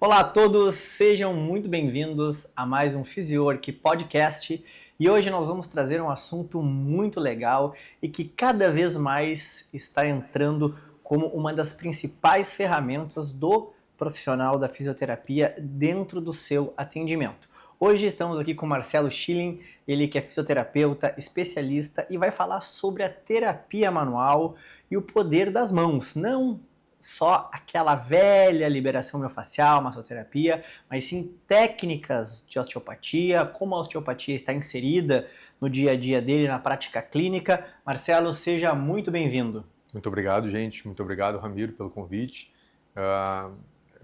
Olá a todos, sejam muito bem-vindos a mais um Physiorg Podcast e hoje nós vamos trazer um assunto muito legal e que cada vez mais está entrando como uma das principais ferramentas do profissional da fisioterapia dentro do seu atendimento. Hoje estamos aqui com Marcelo Schilling, ele que é fisioterapeuta, especialista e vai falar sobre a terapia manual e o poder das mãos, não só aquela velha liberação miofascial, massoterapia, mas sim técnicas de osteopatia, como a osteopatia está inserida no dia a dia dele, na prática clínica. Marcelo, seja muito bem-vindo. Muito obrigado, gente. Muito obrigado, Ramiro, pelo convite. É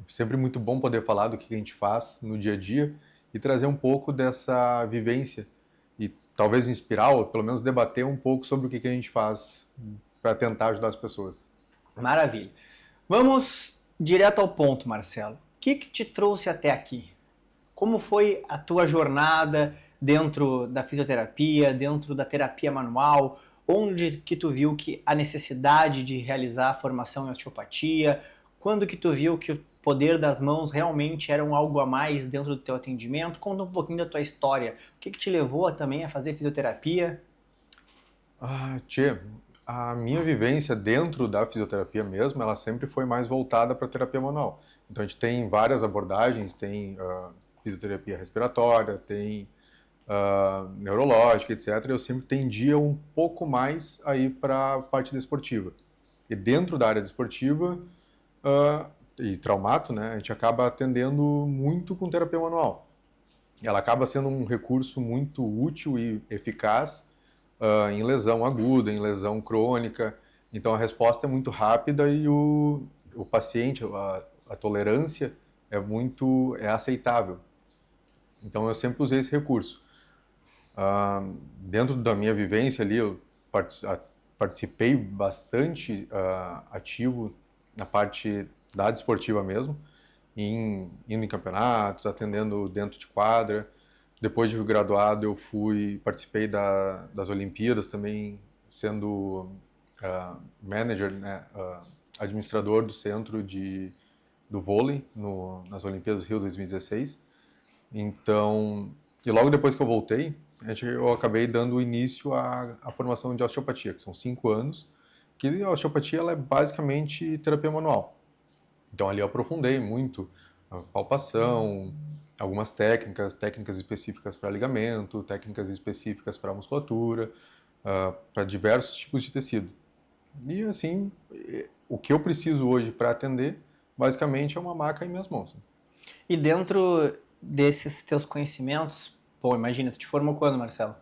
sempre muito bom poder falar do que a gente faz no dia a dia e trazer um pouco dessa vivência e talvez inspirar ou pelo menos debater um pouco sobre o que a gente faz para tentar ajudar as pessoas. Maravilha. Vamos direto ao ponto, Marcelo. O que te trouxe até aqui? Como foi a tua jornada dentro da fisioterapia, dentro da terapia manual? Onde que tu viu que a necessidade de realizar a formação em osteopatia? Quando que tu viu que o poder das mãos realmente era algo a mais dentro do teu atendimento? Conta um pouquinho da tua história. O que te levou também a fazer fisioterapia? A minha vivência dentro da fisioterapia mesmo, ela sempre foi mais voltada para a terapia manual. Então a gente tem várias abordagens, tem fisioterapia respiratória, tem neurológica, etc. Eu sempre tendia um pouco mais aí para a parte desportiva. E dentro da área desportiva e traumato, né, a gente acaba atendendo muito com terapia manual. Ela acaba sendo um recurso muito útil e eficaz em lesão aguda, em lesão crônica. Então a resposta é muito rápida e o paciente, a tolerância é aceitável. Então eu sempre usei esse recurso. Dentro da minha vivência ali, eu participei bastante ativo na parte da desportiva mesmo, indo em campeonatos, atendendo dentro de quadra. Depois de graduado, eu participei das Olimpíadas também, sendo manager, né, administrador do centro do vôlei nas Olimpíadas Rio 2016. Então, e logo depois que eu voltei, eu acabei dando início à formação de osteopatia, que são 5 anos, que a osteopatia ela é basicamente terapia manual. Então ali eu aprofundei muito a palpação, algumas técnicas específicas para ligamento, técnicas específicas para musculatura, para diversos tipos de tecido. E assim, o que eu preciso hoje para atender, basicamente é uma maca em minhas mãos. E dentro desses teus conhecimentos, pô, imagina, tu te formou quando, Marcelo?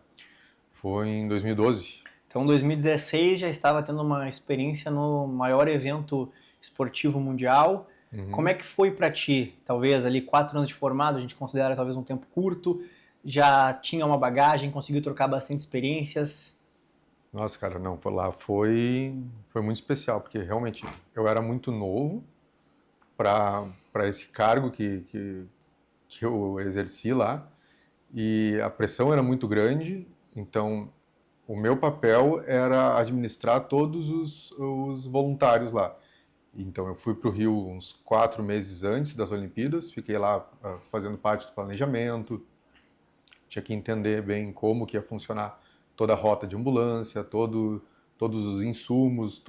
Foi em 2012. Então, em 2016 já estava tendo uma experiência no maior evento esportivo mundial. Como é que foi para ti? Talvez ali 4 anos de formado, a gente considera talvez um tempo curto, já tinha uma bagagem, conseguiu trocar bastante experiências. Nossa, cara, não, foi muito especial, porque realmente eu era muito novo para esse cargo que eu exerci lá, e a pressão era muito grande, então o meu papel era administrar todos os voluntários lá. Então eu fui para o Rio uns 4 meses antes das Olimpíadas, fiquei lá fazendo parte do planejamento, tinha que entender bem como que ia funcionar toda a rota de ambulância, todos os insumos,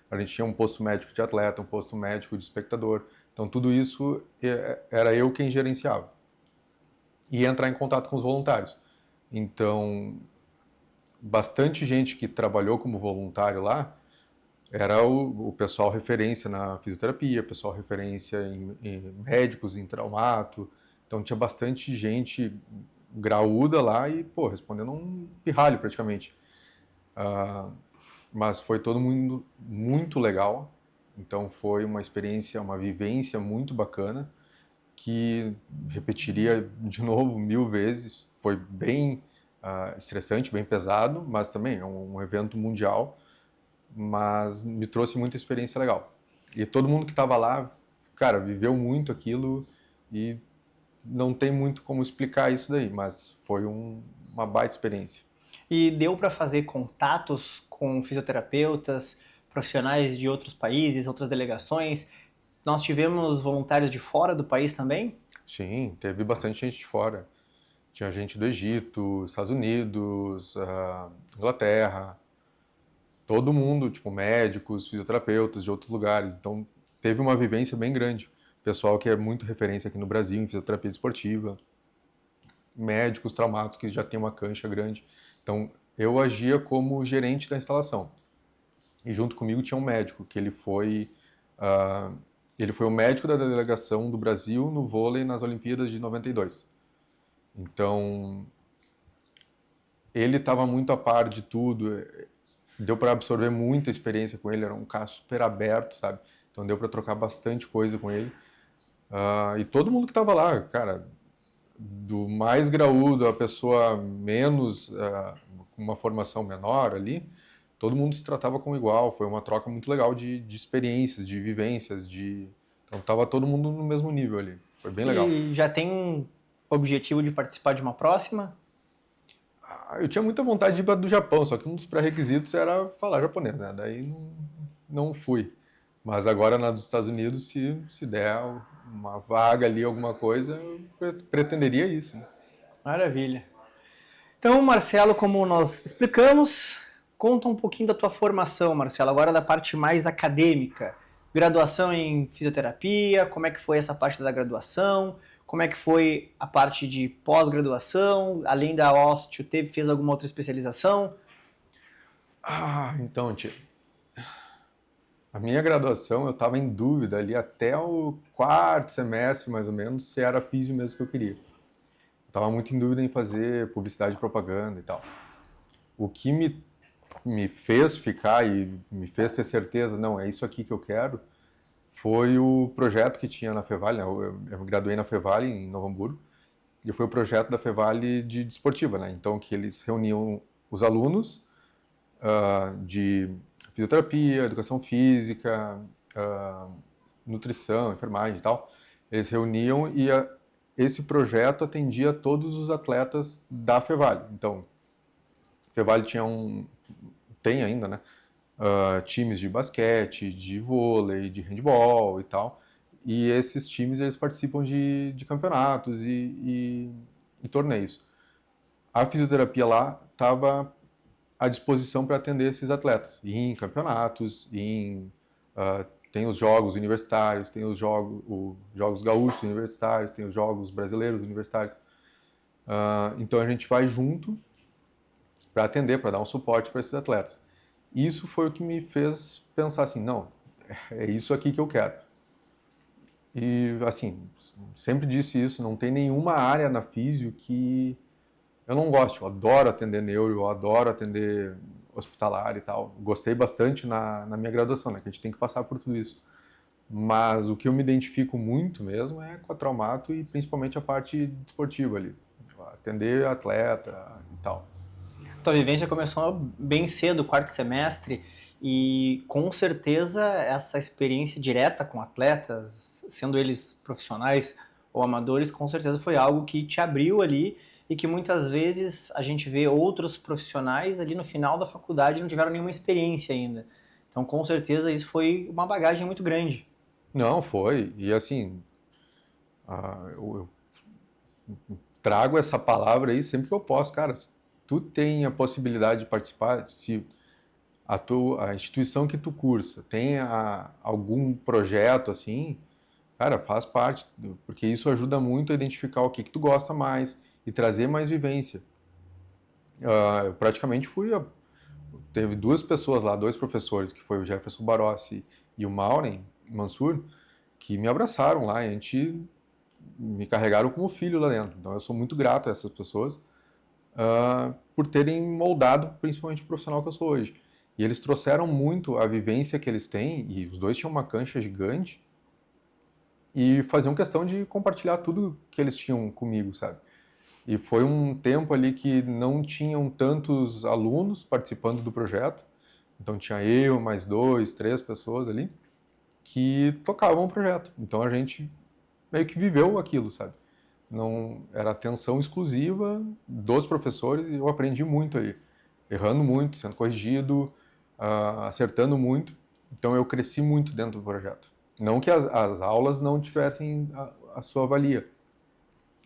a gente tinha um posto médico de atleta, um posto médico de espectador, então tudo isso era eu quem gerenciava. E entrar em contato com os voluntários. Então, bastante gente que trabalhou como voluntário lá era o pessoal referência na fisioterapia, pessoal referência em médicos, em traumato. Então tinha bastante gente graúda lá e, pô, respondendo um pirralho praticamente. Mas foi todo mundo muito legal. Então foi uma experiência, uma vivência muito bacana que repetiria de novo 1000 vezes. Foi bem estressante, bem pesado, mas também é um evento mundial, mas me trouxe muita experiência legal. E todo mundo que estava lá, cara, viveu muito aquilo e não tem muito como explicar isso daí, mas foi uma baita experiência. E deu para fazer contatos com fisioterapeutas, profissionais de outros países, outras delegações, nós tivemos voluntários de fora do país também? Sim, teve bastante gente de fora. Tinha gente do Egito, Estados Unidos, Inglaterra, todo mundo, tipo médicos, fisioterapeutas de outros lugares. Então teve uma vivência bem grande. Pessoal que é muito referência aqui no Brasil em fisioterapia esportiva, médicos, traumatos que já tem uma cancha grande. Então eu agia como gerente da instalação. E junto comigo tinha um médico, que ah, ele foi o médico da delegação do Brasil no vôlei nas Olimpíadas de 92. Então, ele estava muito a par de tudo, deu para absorver muita experiência com ele, era um cara super aberto, sabe? Então deu para trocar bastante coisa com ele. E todo mundo que estava lá, cara, do mais graúdo, a pessoa menos, com uma formação menor ali, todo mundo se tratava como igual. Foi uma troca muito legal de experiências, de vivências, então tava todo mundo no mesmo nível ali. Foi bem legal. E já tem um objetivo de participar de uma próxima? Eu tinha muita vontade de ir para do Japão, só que um dos pré-requisitos era falar japonês, né? Daí não fui. Mas agora na dos Estados Unidos, se der uma vaga ali, alguma coisa, eu pretenderia isso, né? Maravilha. Então, Marcelo, como nós explicamos, conta um pouquinho da tua formação, Marcelo, agora da parte mais acadêmica. Graduação em fisioterapia, como é que foi essa parte da graduação? Como é que foi a parte de pós-graduação? Além da osteo, fez alguma outra especialização? Então, tia, a minha graduação eu estava em dúvida ali até o quarto semestre, mais ou menos, se era físio mesmo que eu queria. Eu estava muito em dúvida em fazer publicidade e propaganda e tal. O que me fez ficar e me fez ter certeza, não, é isso aqui que eu quero, foi o projeto que tinha na Fevale, né? Eu me graduei na Fevale, em Novo Hamburgo, e foi o projeto da Fevale de esportiva, né? Então, que eles reuniam os alunos de fisioterapia, educação física, nutrição, enfermagem e tal. Eles reuniam e esse projeto atendia todos os atletas da Fevale. Então, a Fevale tem ainda, né? Times de basquete, de vôlei, de handball e tal. E esses times eles participam de campeonatos e torneios. A fisioterapia lá estava à disposição para atender esses atletas. E em campeonatos, tem os jogos universitários, tem os jogos gaúchos universitários, tem os jogos brasileiros universitários. Então a gente vai junto para atender, para dar um suporte para esses atletas. Isso foi o que me fez pensar assim, não, é isso aqui que eu quero. E assim, sempre disse isso, não tem nenhuma área na físio que eu não gosto. Eu adoro atender neuro, eu adoro atender hospitalar e tal. Gostei bastante na minha graduação, né, que a gente tem que passar por tudo isso. Mas o que eu me identifico muito mesmo é com a traumato e principalmente a parte esportiva ali. Atender atleta e tal. Tua vivência começou bem cedo, quarto semestre, e com certeza essa experiência direta com atletas, sendo eles profissionais ou amadores, com certeza foi algo que te abriu ali e que muitas vezes a gente vê outros profissionais ali no final da faculdade não tiveram nenhuma experiência ainda. Então, com certeza, isso foi uma bagagem muito grande. Não, foi. E assim, eu trago essa palavra aí sempre que eu posso. Cara, se tu tem a possibilidade de participar, se a instituição que tu cursa tem algum projeto assim, cara, faz parte, porque isso ajuda muito a identificar o que tu gosta mais e trazer mais vivência. Eu praticamente teve duas pessoas lá, dois professores, que foi o Jefferson Barossi e o Maureen Mansur, que me abraçaram lá, e me carregaram como filho lá dentro. Então eu sou muito grato a essas pessoas por terem moldado principalmente o profissional que eu sou hoje. E eles trouxeram muito a vivência que eles têm, e os dois tinham uma cancha gigante, e faziam questão de compartilhar tudo que eles tinham comigo, sabe? E foi um tempo ali que não tinham tantos alunos participando do projeto, então tinha eu, mais dois, três pessoas ali, que tocavam o projeto. Então a gente meio que viveu aquilo, sabe? Não era atenção exclusiva dos professores e eu aprendi muito aí, errando muito, sendo corrigido, acertando muito. Então eu cresci muito dentro do projeto. Não que as aulas não tivessem a sua valia,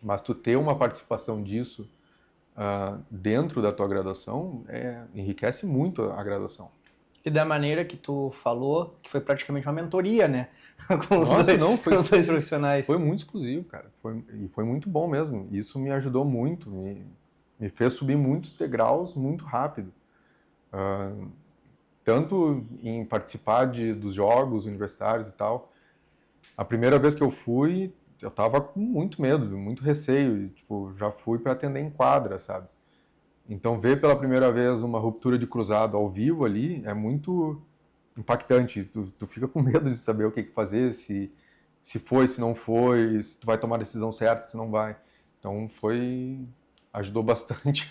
mas tu ter uma participação disso dentro da tua graduação enriquece muito a graduação. E da maneira que tu falou, que foi praticamente uma mentoria, né? com os Nossa, dois, não, com os dois profissionais. foi muito exclusivo, cara. E foi muito bom mesmo. Isso me ajudou muito, me fez subir muitos degraus muito rápido. Tanto em participar dos jogos universitários e tal. A primeira vez que eu fui, eu tava com muito medo, muito receio. E, tipo, já fui para atender em quadra, sabe? Então, ver pela primeira vez uma ruptura de cruzado ao vivo ali é muito impactante. Tu fica com medo de saber o que fazer, se foi, se não foi, se tu vai tomar a decisão certa, se não vai. Então, ajudou bastante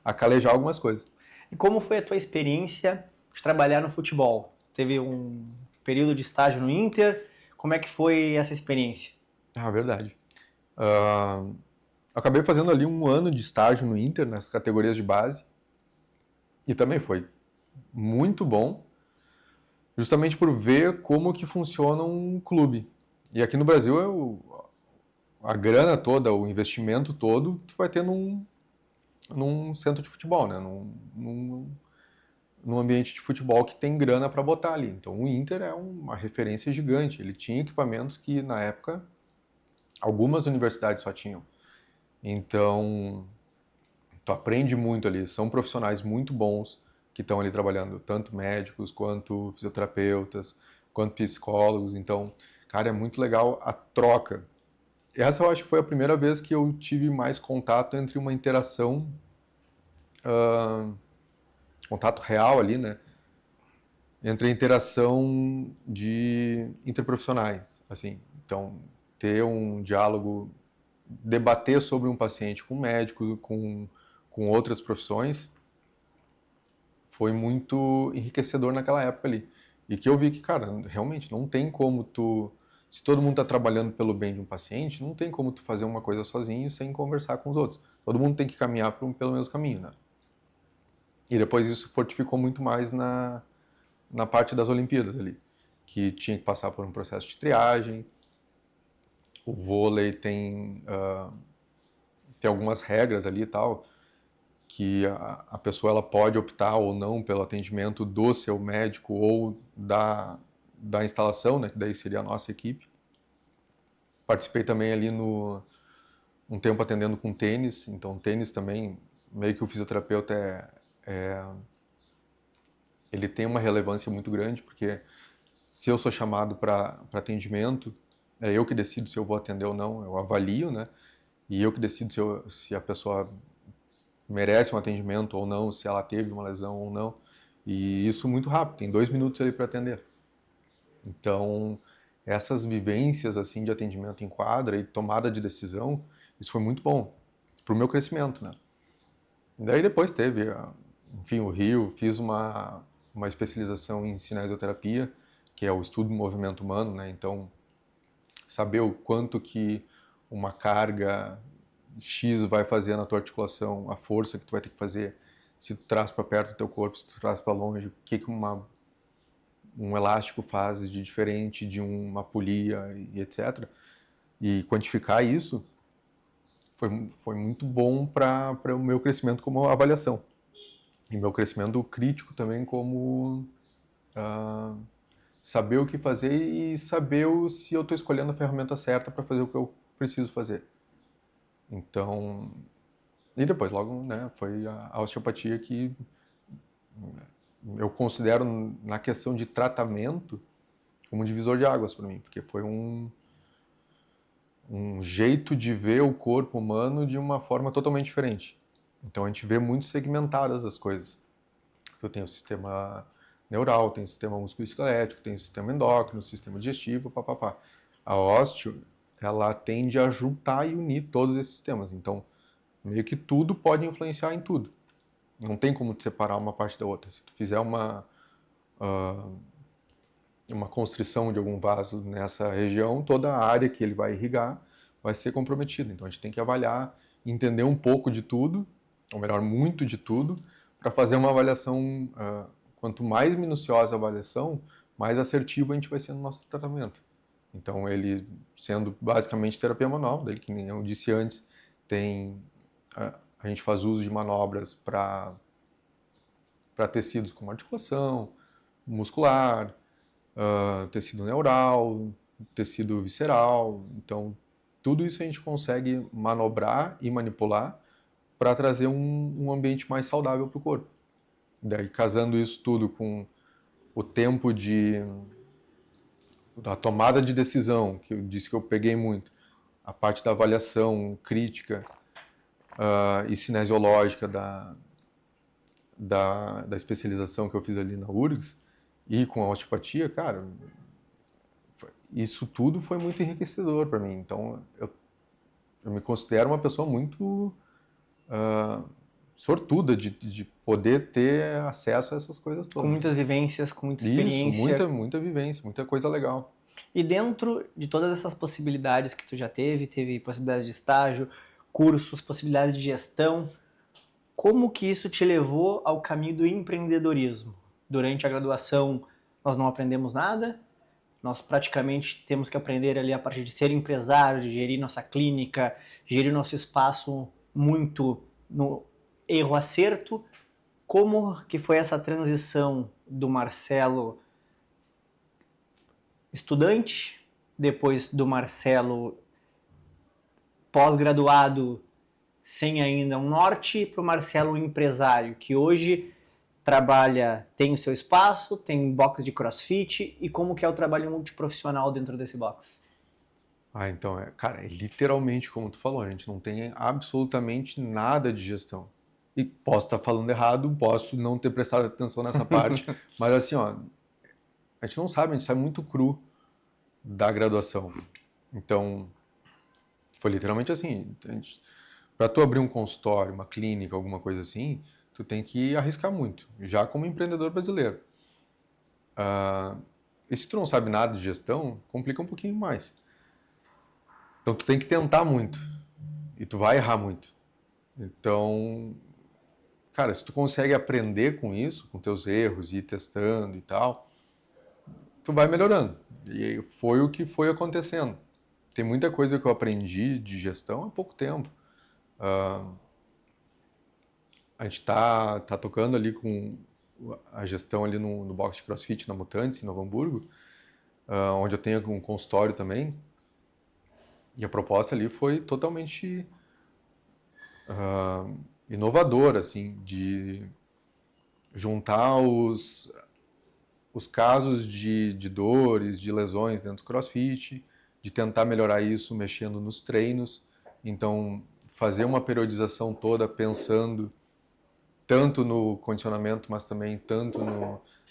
a calejar algumas coisas. E como foi a tua experiência de trabalhar no futebol? Teve um período de estágio no Inter? Como é que foi essa experiência? Verdade. Acabei fazendo ali 1 ano de estágio no Inter, nas categorias de base. E também foi muito bom, justamente por ver como que funciona um clube. E aqui no Brasil, a grana toda, o investimento todo, tu vai ter num centro de futebol, né? Num ambiente de futebol que tem grana para botar ali. Então o Inter é uma referência gigante. Ele tinha equipamentos que, na época, algumas universidades só tinham. Então, tu aprende muito ali. São profissionais muito bons que estão ali trabalhando, tanto médicos, quanto fisioterapeutas, quanto psicólogos. Então, cara, é muito legal a troca. Essa eu acho que foi a primeira vez que eu tive mais contato entre uma interação, contato real ali, né? Entre a interação de interprofissionais, assim. Então, ter um diálogo, debater sobre um paciente com um médico, com outras profissões, foi muito enriquecedor naquela época ali. E que eu vi que, cara, realmente não tem como se todo mundo está trabalhando pelo bem de um paciente, não tem como tu fazer uma coisa sozinho sem conversar com os outros. Todo mundo tem que caminhar pelo mesmo caminho, né? E depois isso fortificou muito mais na parte das Olimpíadas ali, que tinha que passar por um processo de triagem. O vôlei tem algumas regras ali e tal, que a pessoa ela pode optar ou não pelo atendimento do seu médico ou da instalação, né, que daí seria a nossa equipe. Participei também ali um tempo atendendo com tênis, então tênis também, meio que o fisioterapeuta ele tem uma relevância muito grande, porque se eu sou chamado para atendimento, é eu que decido se eu vou atender ou não, eu avalio, né, e eu que decido se a pessoa merece um atendimento ou não, se ela teve uma lesão ou não. E isso muito rápido, tem 2 minutos ali para atender. Então, essas vivências assim de atendimento em quadra e tomada de decisão, isso foi muito bom para o meu crescimento, né? E daí depois teve, enfim, o Rio, fiz uma especialização em cinesioterapia, que é o estudo do movimento humano, né? Então, saber o quanto que uma carga X vai fazer na tua articulação, a força que tu vai ter que fazer, se tu traz para perto do teu corpo, se tu traz para longe, o que um elástico faz de diferente de uma polia e etc. E quantificar isso foi muito bom para o meu crescimento como avaliação. E meu crescimento crítico também como saber o que fazer e saber se eu estou escolhendo a ferramenta certa para fazer o que eu preciso fazer. Então, e depois logo, né, foi a osteopatia que eu considero na questão de tratamento como um divisor de águas para mim, porque foi um jeito de ver o corpo humano de uma forma totalmente diferente. Então a gente vê muito segmentadas as coisas. Tu tem o sistema neural, tem o sistema musculoesquelético, tem o sistema endócrino, o sistema digestivo, papapá. A osteo, ela tende a juntar e unir todos esses sistemas. Então, meio que tudo pode influenciar em tudo. Não tem como te separar uma parte da outra. Se tu fizer uma constrição de algum vaso nessa região, toda a área que ele vai irrigar vai ser comprometida. Então a gente tem que avaliar, entender um pouco de tudo, ou melhor, muito de tudo, para fazer uma avaliação. Quanto mais minuciosa a avaliação, mais assertivo a gente vai ser no nosso tratamento. Então, ele sendo basicamente terapia manual, daí que nem eu disse antes, a gente faz uso de manobras para tecidos como articulação, muscular, tecido neural, tecido visceral. Então, tudo isso a gente consegue manobrar e manipular para trazer um ambiente mais saudável para o corpo. Daí, casando isso tudo com o tempo da tomada de decisão, que eu disse que eu peguei muito, a parte da avaliação crítica e cinesiológica da especialização que eu fiz ali na URGS, e com a osteopatia, cara, isso tudo foi muito enriquecedor para mim. Então, eu me considero uma pessoa muito sortuda de poder ter acesso a essas coisas todas. Com muitas vivências, com muita Isso, experiência. muita vivência, muita coisa legal. E dentro de todas essas possibilidades que tu já teve possibilidades de estágio, cursos, possibilidades de gestão, como que isso te levou ao caminho do empreendedorismo? Durante a graduação nós não aprendemos nada, nós praticamente temos que aprender ali a partir de ser empresário, de gerir nossa clínica, gerir nosso espaço muito no erro-acerto. Como que foi essa transição do Marcelo estudante, depois do Marcelo pós-graduado sem ainda um norte, para o Marcelo empresário, que hoje trabalha, tem o seu espaço, tem box de crossfit, e como que é o trabalho multiprofissional dentro desse box? Então, cara, é literalmente como tu falou, a gente não tem absolutamente nada de gestão. E posso estar falando errado, posso não ter prestado atenção nessa parte, mas assim, ó, a gente não sabe, a gente sai muito cru da graduação. Então, foi literalmente assim, para tu abrir um consultório, uma clínica, alguma coisa assim, tu tem que arriscar muito, já como empreendedor brasileiro. E se tu não sabe nada de gestão, complica um pouquinho mais. Então, tu tem que tentar muito, e tu vai errar muito. Então, cara, se tu consegue aprender com isso, com teus erros, e ir testando e tal, tu vai melhorando. E foi o que foi acontecendo. Tem muita coisa que eu aprendi de gestão há pouco tempo. A gente tá tocando ali com a gestão ali no box de CrossFit na Mutantes, em Novo Hamburgo, onde eu tenho um consultório também. E a proposta ali foi totalmente inovadora, assim, de juntar os casos de dores, de lesões dentro do CrossFit, de tentar melhorar isso mexendo nos treinos. Então, fazer uma periodização toda pensando tanto no condicionamento, mas também tanto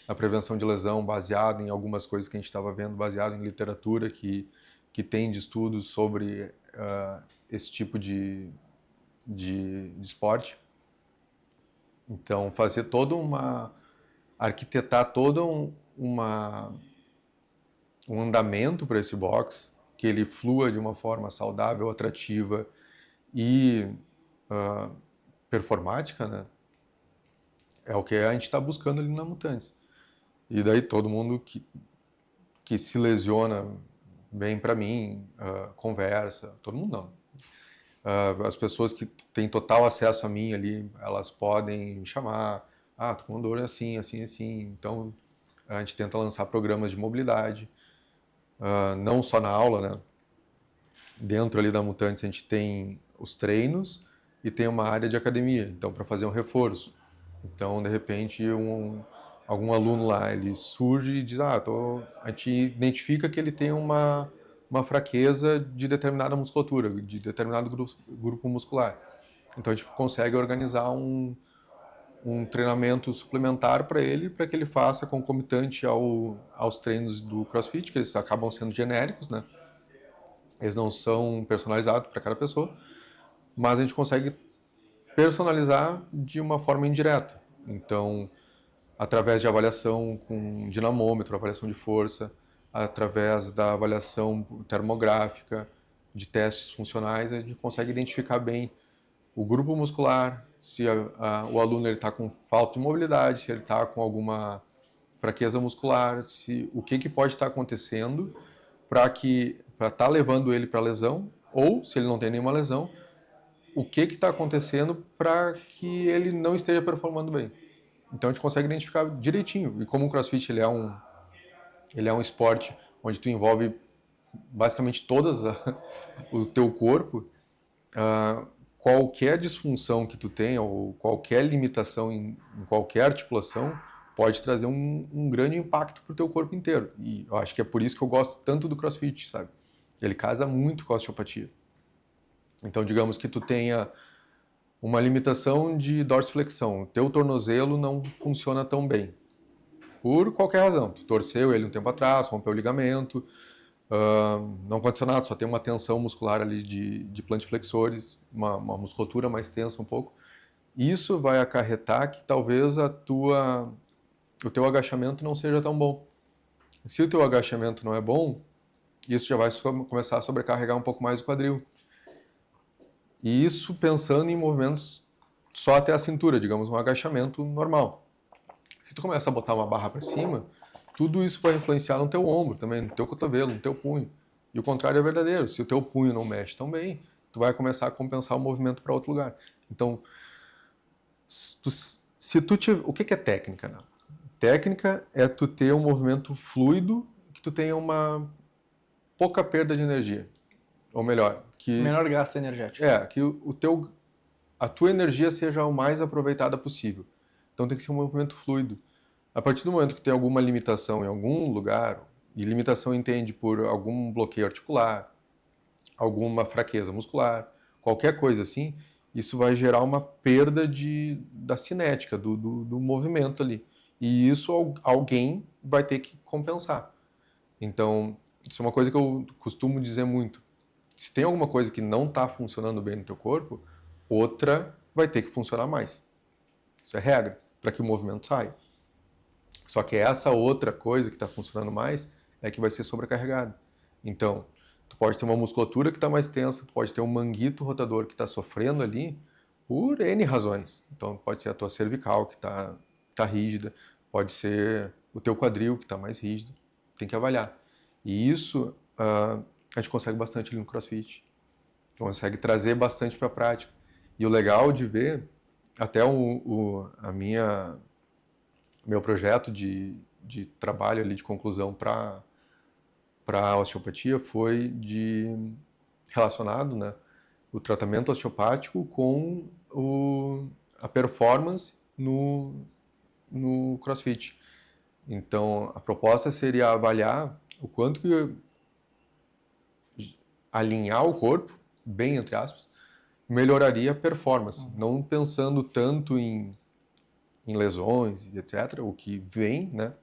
na prevenção de lesão, baseado em algumas coisas que a gente estava vendo, baseado em literatura que tem de estudos sobre esse tipo de esporte. Então, fazer toda arquitetar todo um andamento para esse box, que ele flua de uma forma saudável, atrativa e performática, né? É o que a gente está buscando ali na Mutantes. E daí todo mundo que se lesiona vem para mim, conversa, todo mundo não. As pessoas que têm total acesso a mim ali, elas podem me chamar, tô com dor assim, assim, assim. Então, a gente tenta lançar programas de mobilidade, não só na aula, né? Dentro ali da Mutantes a gente tem os treinos e tem uma área de academia, então para fazer um reforço. Então, de repente, algum aluno lá, ele surge e diz, a gente identifica que ele tem uma fraqueza de determinada musculatura, de determinado grupo muscular. Então, a gente consegue organizar um treinamento suplementar para que ele faça concomitante aos treinos do CrossFit, que eles acabam sendo genéricos, né? Eles não são personalizados para cada pessoa, mas a gente consegue personalizar de uma forma indireta. Então, através de avaliação com dinamômetro, avaliação de força, através da avaliação termográfica, de testes funcionais, a gente consegue identificar bem o grupo muscular, se o aluno está com falta de mobilidade, se ele está com alguma fraqueza muscular, o que pode estar acontecendo para estar levando ele para lesão, ou se ele não tem nenhuma lesão, o que está acontecendo para que ele não esteja performando bem. Então a gente consegue identificar direitinho. E como o CrossFit ele é um esporte onde tu envolve basicamente o teu corpo, qualquer disfunção que tu tenha ou qualquer limitação em qualquer articulação pode trazer um grande impacto para o teu corpo inteiro. E eu acho que é por isso que eu gosto tanto do CrossFit, sabe? Ele casa muito com a osteopatia. Então, digamos que tu tenha uma limitação de dorsiflexão, o teu tornozelo não funciona tão bem. Por qualquer razão. Tu torceu ele um tempo atrás, rompeu o ligamento, não aconteceu nada, só tem uma tensão muscular ali de plantiflexores, uma musculatura mais tensa um pouco. Isso vai acarretar que talvez o teu agachamento não seja tão bom. Se o teu agachamento não é bom, isso já vai começar a sobrecarregar um pouco mais o quadril. E isso pensando em movimentos só até a cintura, digamos, um agachamento normal. Se tu começa a botar uma barra para cima, tudo isso vai influenciar no teu ombro também, no teu cotovelo, no teu punho. E o contrário é verdadeiro. Se o teu punho não mexe tão bem, tu vai começar a compensar o movimento para outro lugar. Então, o que é técnica, né? Técnica é tu ter um movimento fluido, que tu tenha uma pouca perda de energia. Ou melhor, menor gasto energético. Que a tua energia seja o mais aproveitada possível. Então tem que ser um movimento fluido. A partir do momento que tem alguma limitação em algum lugar, e limitação entende por algum bloqueio articular, alguma fraqueza muscular, qualquer coisa assim, isso vai gerar uma perda da cinética, do movimento ali. E isso alguém vai ter que compensar. Então, isso é uma coisa que eu costumo dizer muito. Se tem alguma coisa que não está funcionando bem no teu corpo, outra vai ter que funcionar mais. Isso é regra, para que o movimento saia. Só que essa outra coisa que está funcionando mais é que vai ser sobrecarregada. Então, tu pode ter uma musculatura que está mais tensa, tu pode ter um manguito rotador que está sofrendo ali por N razões. Então, pode ser a tua cervical que está rígida, pode ser o teu quadril que está mais rígido. Tem que avaliar. E isso a gente consegue bastante ali no CrossFit. Consegue trazer bastante para a prática. E o legal de ver, até meu projeto de trabalho ali de conclusão para a osteopatia foi relacionado, né, o tratamento osteopático com a performance no CrossFit. Então, a proposta seria avaliar o quanto que alinhar o corpo, bem entre aspas, melhoraria a performance. Não pensando tanto em lesões, etc., o que vem, né?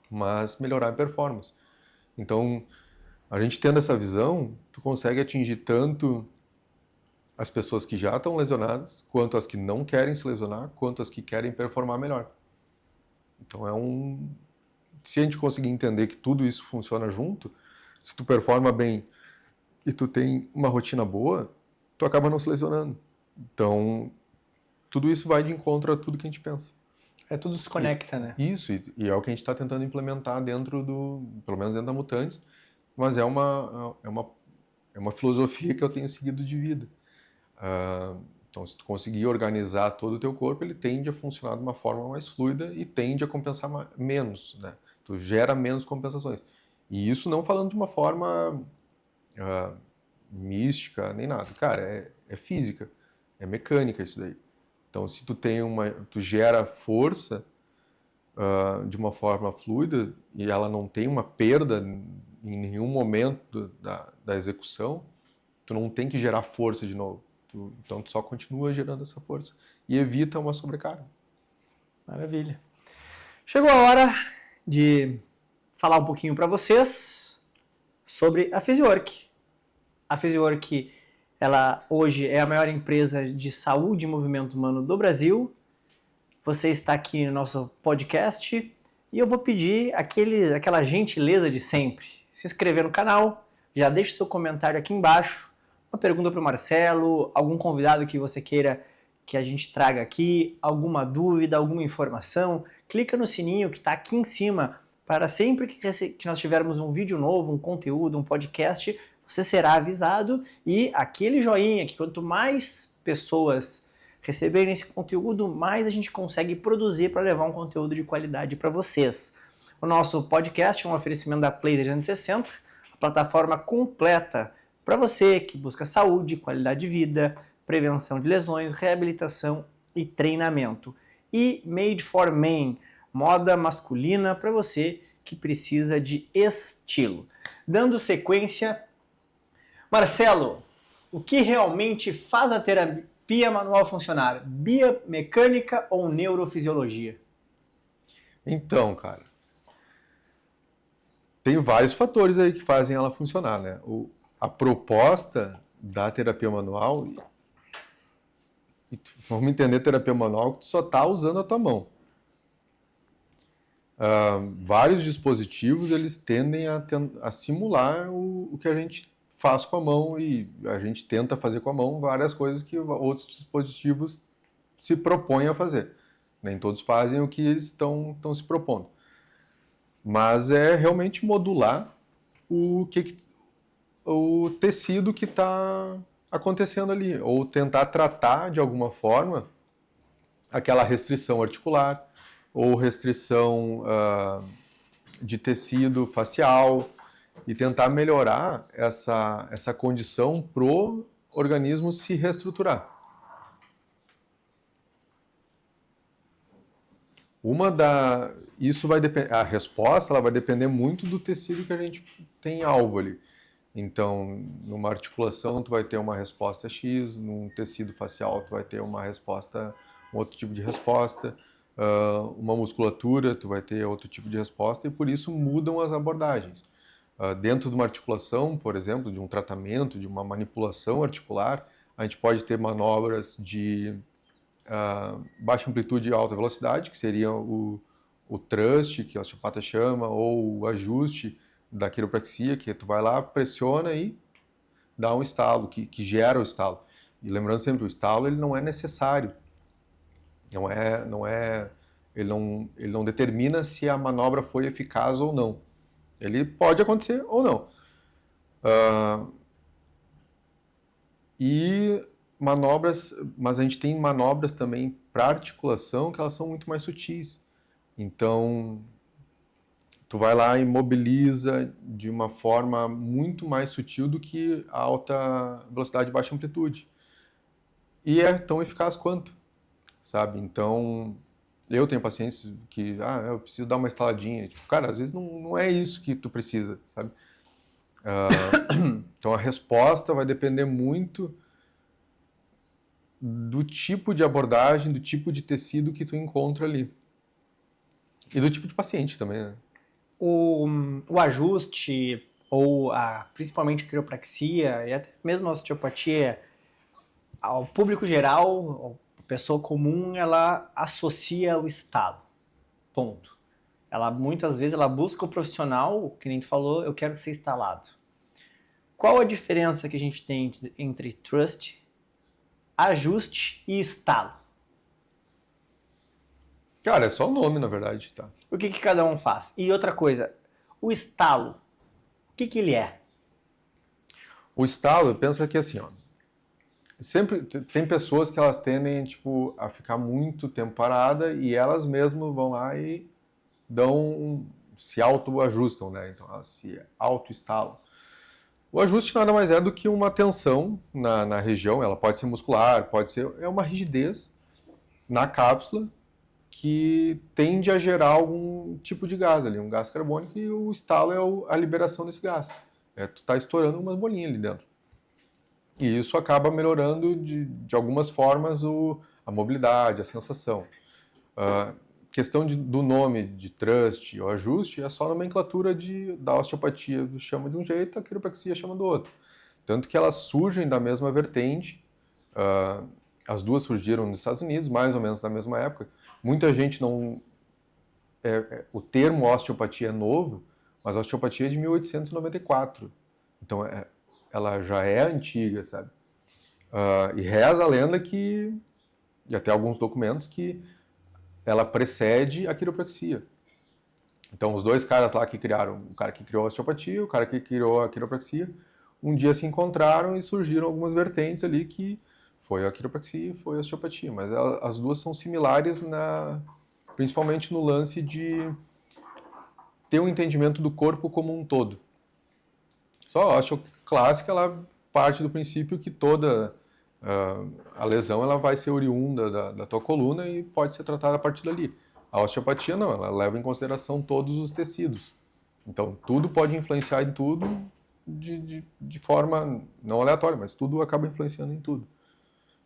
Mas melhorar a performance. Então, a gente tendo essa visão, tu consegue atingir tanto as pessoas que já estão lesionadas, quanto as que não querem se lesionar, quanto as que querem performar melhor. Então se a gente conseguir entender que tudo isso funciona junto, se tu performa bem e tu tem uma rotina boa, tu acaba não se lesionando. Então, tudo isso vai de encontro a tudo que a gente pensa. Tudo se conecta, né? Isso, e é o que a gente está tentando implementar pelo menos dentro da Mutantes, mas é uma filosofia que eu tenho seguido de vida. Então, se tu conseguir organizar todo o teu corpo, ele tende a funcionar de uma forma mais fluida e tende a compensar menos, né? Tu gera menos compensações. E isso não falando de uma forma mística, nem nada. Cara, é física, é mecânica isso daí. Então, se tu gera força de uma forma fluida e ela não tem uma perda em nenhum momento da execução, tu não tem que gerar força de novo. Então, tu só continua gerando essa força e evita uma sobrecarga. Maravilha. Chegou a hora de falar um pouquinho para vocês sobre a PhysioWork. A PhysioWork, ela hoje é a maior empresa de saúde e movimento humano do Brasil. Você está aqui no nosso podcast e eu vou pedir aquela gentileza de sempre. Se inscrever no canal, já deixe seu comentário aqui embaixo, uma pergunta para o Marcelo, algum convidado que você queira que a gente traga aqui, alguma dúvida, alguma informação, clica no sininho que está aqui em cima para sempre que nós tivermos um vídeo novo, um conteúdo, um podcast, você será avisado, e aquele joinha, que quanto mais pessoas receberem esse conteúdo, mais a gente consegue produzir para levar um conteúdo de qualidade para vocês. O nosso podcast é um oferecimento da Play 360, a plataforma completa para você que busca saúde, qualidade de vida, prevenção de lesões, reabilitação e treinamento. E Made for Men, moda masculina para você que precisa de estilo. Dando sequência, Marcelo, o que realmente faz a terapia manual funcionar? Biomecânica ou neurofisiologia? Então, cara, tem vários fatores aí que fazem ela funcionar, né? A proposta da terapia manual, vamos entender terapia manual que tu só está usando a tua mão. Vários dispositivos, eles tendem a simular o que a gente faz com a mão, e a gente tenta fazer com a mão várias coisas que outros dispositivos se propõem a fazer. Nem todos fazem o que eles estão se propondo. Mas é realmente modular o tecido que está acontecendo ali, ou tentar tratar de alguma forma aquela restrição articular, ou restrição de tecido facial, e tentar melhorar essa condição pro organismo se reestruturar. Isso vai depender, a resposta ela vai depender muito do tecido que a gente tem alvo ali. Então, numa articulação tu vai ter uma resposta X, num tecido facial tu vai ter uma resposta, um outro tipo de resposta, uma musculatura tu vai ter outro tipo de resposta, e por isso mudam as abordagens. Dentro de uma articulação, por exemplo, de um tratamento, de uma manipulação articular, a gente pode ter manobras de baixa amplitude e alta velocidade, que seria o thrust, que o osteopata chama, ou o ajuste da quiropraxia, que tu vai lá, pressiona e dá um estalo, que gera o estalo. E lembrando sempre, o estalo ele não é necessário. Ele não determina se a manobra foi eficaz ou não. Ele pode acontecer ou não. E manobras, mas a gente tem manobras também para articulação que elas são muito mais sutis. Então, tu vai lá e mobiliza de uma forma muito mais sutil do que a alta velocidade e baixa amplitude. E é tão eficaz quanto, sabe? Então, eu tenho pacientes que, eu preciso dar uma estaladinha. Tipo, cara, às vezes não é isso que tu precisa, sabe? Então, a resposta vai depender muito do tipo de abordagem, do tipo de tecido que tu encontra ali. E do tipo de paciente também, né? O ajuste, ou principalmente a quiropraxia e até mesmo a osteopatia, ao público geral, a pessoa comum, ela associa o estalo. Ponto. Muitas vezes ela busca o profissional, que nem tu falou, eu quero ser instalado. Qual a diferença que a gente tem entre thrust, ajuste e estalo? Cara, é só o nome, na verdade, tá? O que cada um faz? E outra coisa, o estalo, o que ele é? O estalo, pensa que assim, ó, sempre tem pessoas que elas tendem, tipo, a ficar muito tempo parada, e elas mesmas vão lá e se autoajustam, né? Então elas se autoinstalam. O ajuste nada mais é do que uma tensão na região, ela pode ser muscular, é uma rigidez na cápsula que tende a gerar algum tipo de gás ali, um gás carbônico, e o estalo é a liberação desse gás. Tu tá estourando umas bolinhas ali dentro. E isso acaba melhorando de algumas formas a mobilidade, a sensação. Questão do nome de thrust ou ajuste é só nomenclatura da osteopatia, chama de um jeito, a quiropraxia chama do outro. Tanto que elas surgem da mesma vertente, as duas surgiram nos Estados Unidos, mais ou menos na mesma época. Muita gente não... o termo osteopatia é novo, mas a osteopatia é de 1894. Então, ela já é antiga, sabe? E reza a lenda e até alguns documentos, que ela precede a quiropraxia. Então, os dois caras lá que criaram, o cara que criou a osteopatia, o cara que criou a quiropraxia, um dia se encontraram e surgiram algumas vertentes ali que foi a quiropraxia e foi a osteopatia. Mas as duas são similares, principalmente no lance de ter um entendimento do corpo como um todo. Só a osteoclássica, ela parte do princípio que toda a lesão ela vai ser oriunda da tua coluna e pode ser tratada a partir dali. A osteopatia não, ela leva em consideração todos os tecidos. Então, tudo pode influenciar em tudo de forma não aleatória, mas tudo acaba influenciando em tudo.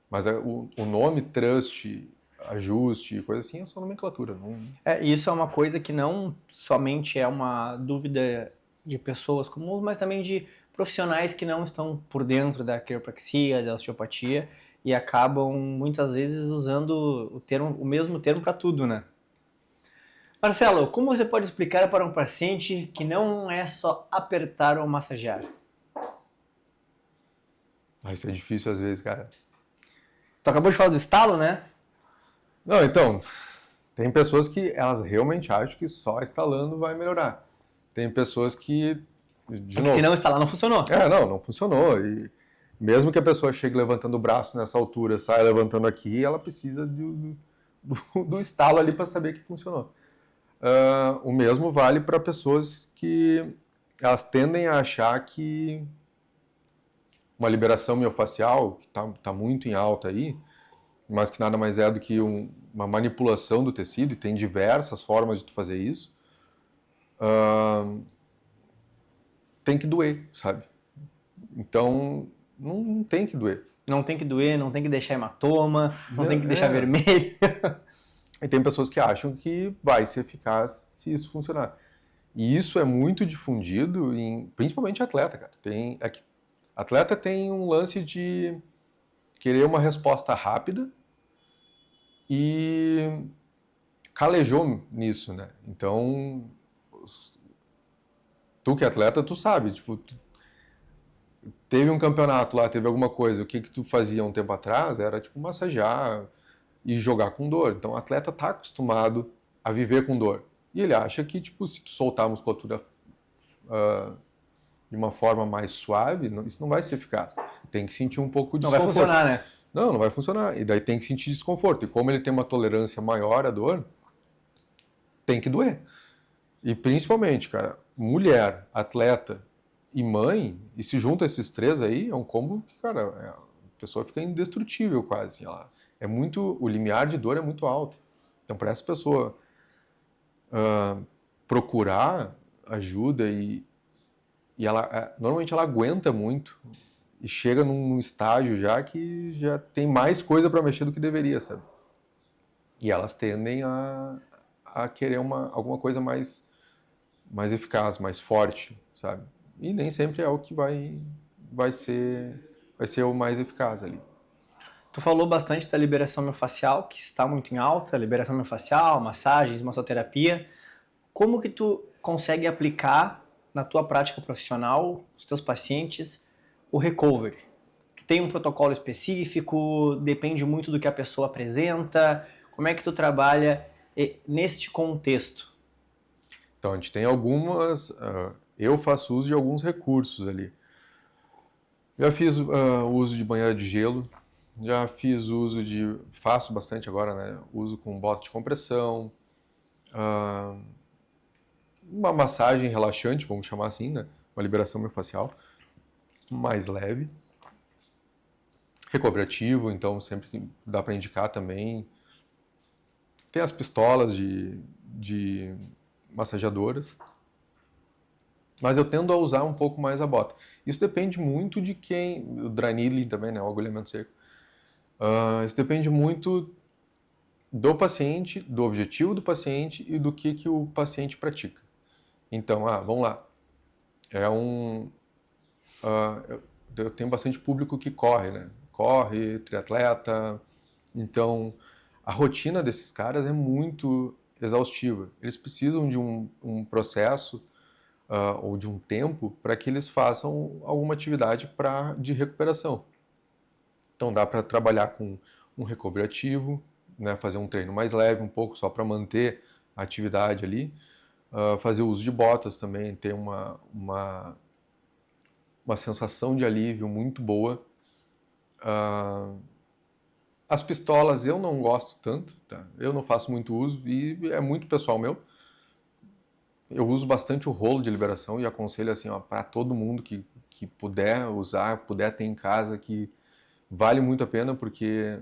Mas o nome trust, ajuste, coisa assim, é só nomenclatura. Não... Isso é uma coisa que não somente é uma dúvida de pessoas comuns, mas também de profissionais que não estão por dentro da quiropraxia, da osteopatia, e acabam muitas vezes usando o mesmo termo para tudo, né? Marcelo, como você pode explicar para um paciente que não é só apertar ou massagear? Isso é difícil às vezes, cara. Tu acabou de falar do estalo, né? Não, então, tem pessoas que elas realmente acham que só instalando vai melhorar. Tem pessoas que, de novo... se não instalar, não funcionou. Não funcionou. E mesmo que a pessoa chegue levantando o braço nessa altura, saia levantando aqui, ela precisa do estalo ali para saber que funcionou. O mesmo vale para pessoas que elas tendem a achar que uma liberação miofascial, que está muito em alta aí, mas que nada mais é do que uma manipulação do tecido, e tem diversas formas de tu fazer isso, tem que doer, sabe? Então, não tem que doer. Não tem que doer, não tem que deixar hematoma, não tem que deixar vermelho. E tem pessoas que acham que vai ser eficaz se isso funcionar. E isso é muito difundido, principalmente atleta, cara. Atleta tem um lance de querer uma resposta rápida e calejou nisso, né? Então, tu que é atleta, tu sabe, tipo, teve um campeonato lá, teve alguma coisa, o que tu fazia um tempo atrás era, tipo, massagear e jogar com dor. Então, o atleta tá acostumado a viver com dor. E ele acha que, tipo, se tu soltar a musculatura de uma forma mais suave, isso não vai ser eficaz. Tem que sentir um pouco de desconforto. Não vai funcionar, né? Não vai funcionar. E daí tem que sentir desconforto. E como ele tem uma tolerância maior à dor, tem que doer. E principalmente, cara, mulher, atleta e mãe, e se junta esses três aí, é um combo que, cara, a pessoa fica indestrutível quase. O limiar de dor é muito alto. Então, para essa pessoa procurar ajuda e normalmente ela aguenta muito e chega num estágio já que já tem mais coisa para mexer do que deveria, sabe? E elas tendem a querer alguma coisa mais eficaz, mais forte, sabe? E nem sempre é o que vai ser o mais eficaz ali. Tu falou bastante da liberação miofascial, que está muito em alta, liberação miofascial, massagens, massoterapia. Como que tu consegue aplicar na tua prática profissional, os teus pacientes, o recovery? Tu tem um protocolo específico? Depende muito do que a pessoa apresenta? Como é que tu trabalha neste contexto? Então, a gente tem eu faço uso de alguns recursos ali. Já fiz uso de banheira de gelo, já fiz faço bastante agora, né? Uso com bota de compressão, uma massagem relaxante, vamos chamar assim, né? Uma liberação miofascial mais leve. Recobrativo, então sempre que dá para indicar também. Tem as pistolas de massageadoras, mas eu tendo a usar um pouco mais a bota. Isso depende muito de quem, o dry needling também, né, o agulhamento seco. Isso depende muito do paciente, do objetivo do paciente e do que o paciente pratica. Então, vamos lá. Eu tenho bastante público que corre, né? Corre, triatleta. Então, a rotina desses caras é muito exaustiva. Eles precisam de um processo ou de um tempo para que eles façam alguma atividade de recuperação. Então, dá para trabalhar com um recovery ativo, né? Fazer um treino mais leve, um pouco só para manter a atividade ali. fazer uso de botas também, ter uma sensação de alívio muito boa. As pistolas eu não gosto tanto, tá? Eu não faço muito uso e é muito pessoal meu. Eu uso bastante o rolo de liberação e aconselho assim, ó, para todo mundo que puder usar, puder ter em casa, que vale muito a pena, porque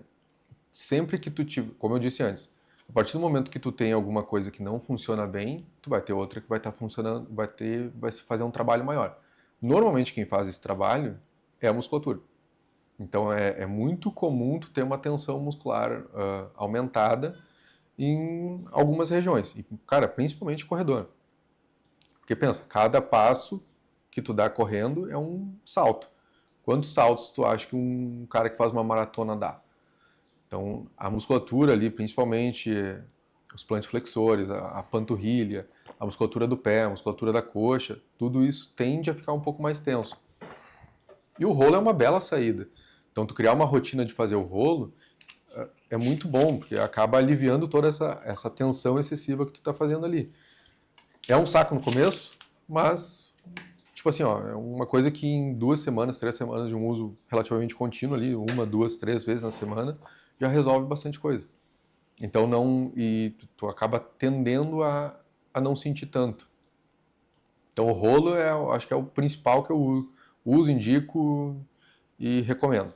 sempre que tu tiver, como eu disse antes, a partir do momento que tu tem alguma coisa que não funciona bem, tu vai ter outra que vai estar funcionando, vai se fazer um trabalho maior. Normalmente quem faz esse trabalho é a musculatura. Então é muito comum tu ter uma tensão muscular aumentada em algumas regiões. E, cara, principalmente corredor. Porque pensa, cada passo que tu dá correndo é um salto. Quantos saltos tu acha que um cara que faz uma maratona dá? Então, a musculatura ali, principalmente os plantiflexores, a panturrilha, a musculatura do pé, a musculatura da coxa, tudo isso tende a ficar um pouco mais tenso. E o rolo é uma bela saída. Então, tu criar uma rotina de fazer o rolo é muito bom, porque acaba aliviando toda essa tensão excessiva que tu está fazendo ali. É um saco no começo, mas, tipo assim, ó, é uma coisa que em 2 semanas, 3 semanas de um uso relativamente contínuo ali, 1, 2, 3 vezes na semana, já resolve bastante coisa. Então não, e tu acaba tendendo a não sentir tanto. Então o rolo acho que é o principal que eu uso, indico e recomendo.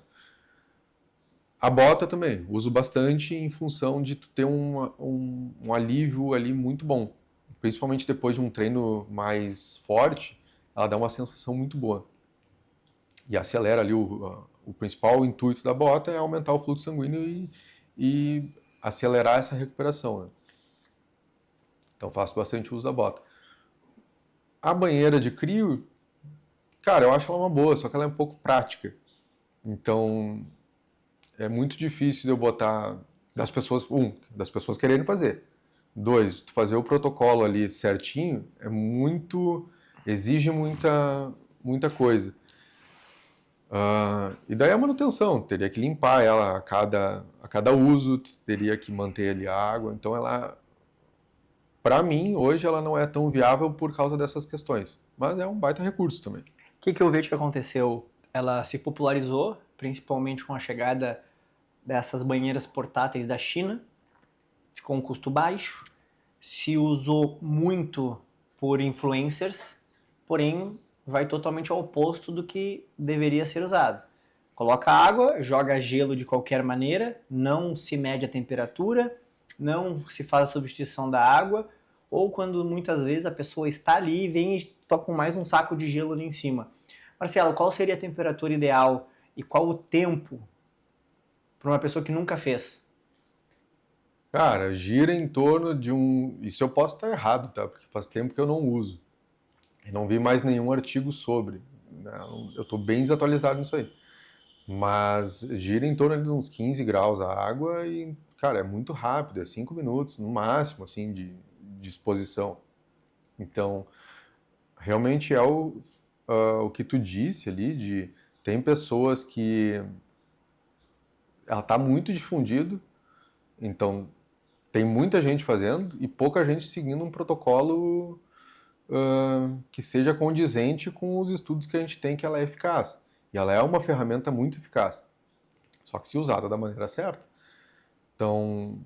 A bota também, uso bastante em função de tu ter um alívio ali muito bom. Principalmente depois de um treino mais forte, ela dá uma sensação muito boa. E acelera ali o principal intuito da bota é aumentar o fluxo sanguíneo e acelerar essa recuperação, né? Então faço bastante uso da bota. A banheira de crio, cara, eu acho ela uma boa, só que ela é um pouco prática. Então é muito difícil de eu botar das pessoas quererem fazer. 2, tu fazer o protocolo ali certinho exige muita coisa. E daí a manutenção, teria que limpar ela a cada uso, teria que manter ali a água. Então para mim, hoje ela não é tão viável por causa dessas questões. Mas é um baita recurso também. O que eu vejo que aconteceu? Ela se popularizou, principalmente com a chegada dessas banheiras portáteis da China. Ficou um custo baixo. Se usou muito por influencers, porém vai totalmente ao oposto do que deveria ser usado. Coloca água, joga gelo de qualquer maneira, não se mede a temperatura, não se faz a substituição da água, ou quando muitas vezes a pessoa está ali e vem e toca mais um saco de gelo ali em cima. Marcelo, qual seria a temperatura ideal e qual o tempo para uma pessoa que nunca fez? Cara, gira em torno de um. Isso eu posso estar errado, tá? Porque faz tempo que eu não uso. E não vi mais nenhum artigo sobre, né? Eu estou bem desatualizado nisso aí. Mas gira em torno de uns 15 graus a água e, cara, é muito rápido, é 5 minutos no máximo, assim, de exposição. Então, realmente é o que tu disse ali, tem pessoas que ela está muito difundido, então tem muita gente fazendo e pouca gente seguindo um protocolo que seja condizente com os estudos que a gente tem que ela é eficaz. E ela é uma ferramenta muito eficaz, só que se usada da maneira certa. Então,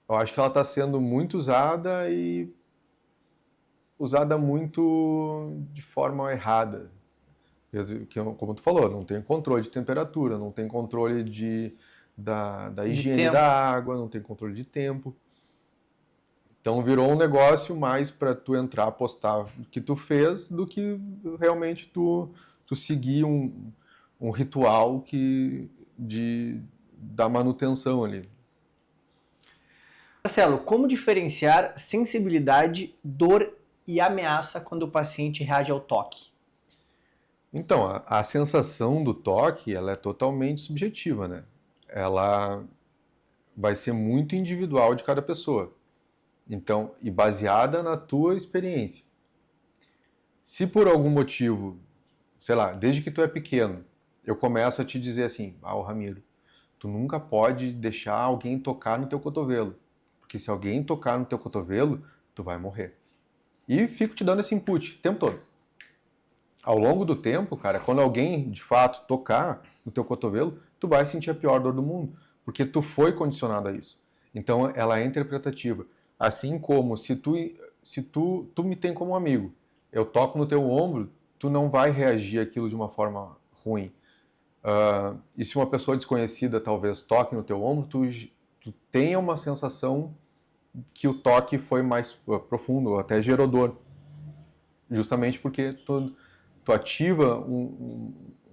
eu acho que ela está sendo muito usada e usada muito de forma errada. Como tu falou, não tem controle de temperatura, não tem controle da De higiene da tempo. água, não tem controle de tempo. Então virou um negócio mais para tu entrar, postar o que tu fez, do que realmente tu seguir um ritual da manutenção ali. Marcelo, como diferenciar sensibilidade, dor e ameaça quando o paciente reage ao toque? Então, a sensação do toque, ela é totalmente subjetiva, né? Ela vai ser muito individual de cada pessoa. Então, e baseada na tua experiência. Se por algum motivo, sei lá, desde que tu é pequeno, eu começo a te dizer assim, Ramiro, tu nunca pode deixar alguém tocar no teu cotovelo. Porque se alguém tocar no teu cotovelo, tu vai morrer. E fico te dando esse input o tempo todo. Ao longo do tempo, cara, quando alguém de fato tocar no teu cotovelo, tu vai sentir a pior dor do mundo, porque tu foi condicionado a isso. Então ela é interpretativa. Assim como se tu me tem como um amigo, eu toco no teu ombro, tu não vai reagir àquilo de uma forma ruim. E se uma pessoa desconhecida talvez toque no teu ombro, tu tenha uma sensação que o toque foi mais profundo, até gerou dor. Justamente porque tu ativa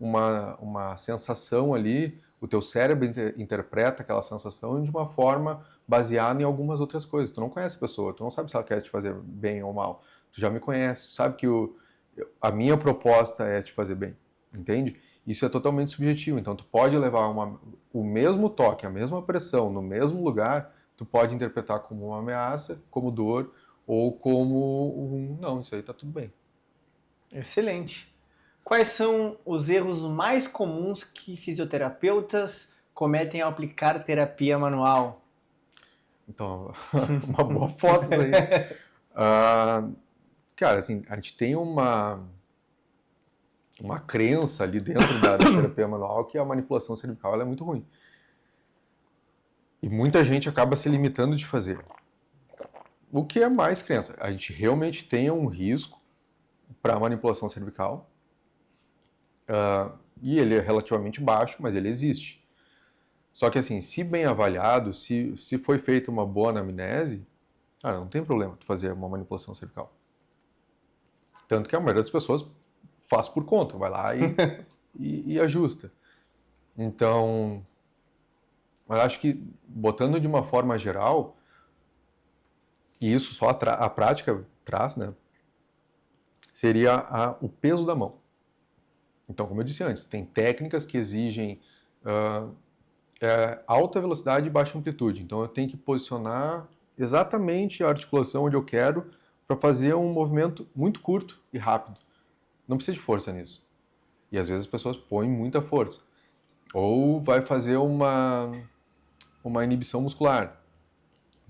uma sensação ali, o teu cérebro interpreta aquela sensação de uma forma baseada em algumas outras coisas. Tu não conhece a pessoa, tu não sabe se ela quer te fazer bem ou mal. Tu já me conhece, tu sabe que a minha proposta é te fazer bem, entende? Isso é totalmente subjetivo, então tu pode levar o mesmo toque, a mesma pressão no mesmo lugar, tu pode interpretar como uma ameaça, como dor, ou como não, isso aí tá tudo bem. Excelente. Quais são os erros mais comuns que fisioterapeutas cometem ao aplicar terapia manual? Então, uma boa foto isso aí. Cara, assim, a gente tem uma crença ali dentro da terapia manual que a manipulação cervical ela é muito ruim. E muita gente acaba se limitando de fazer. O que é mais crença? A gente realmente tem um risco para a manipulação cervical, e ele é relativamente baixo, mas ele existe. Só que assim, se bem avaliado, se foi feita uma boa anamnese, não tem problema tu fazer uma manipulação cervical. Tanto que a maioria das pessoas faz por conta, vai lá e ajusta. Então, eu acho que botando de uma forma geral, e isso só a prática traz, né? Seria o peso da mão. Então, como eu disse antes, tem técnicas que exigem alta velocidade e baixa amplitude. Então, eu tenho que posicionar exatamente a articulação onde eu quero para fazer um movimento muito curto e rápido. Não precisa de força nisso. E às vezes as pessoas põem muita força. Ou vai fazer uma inibição muscular.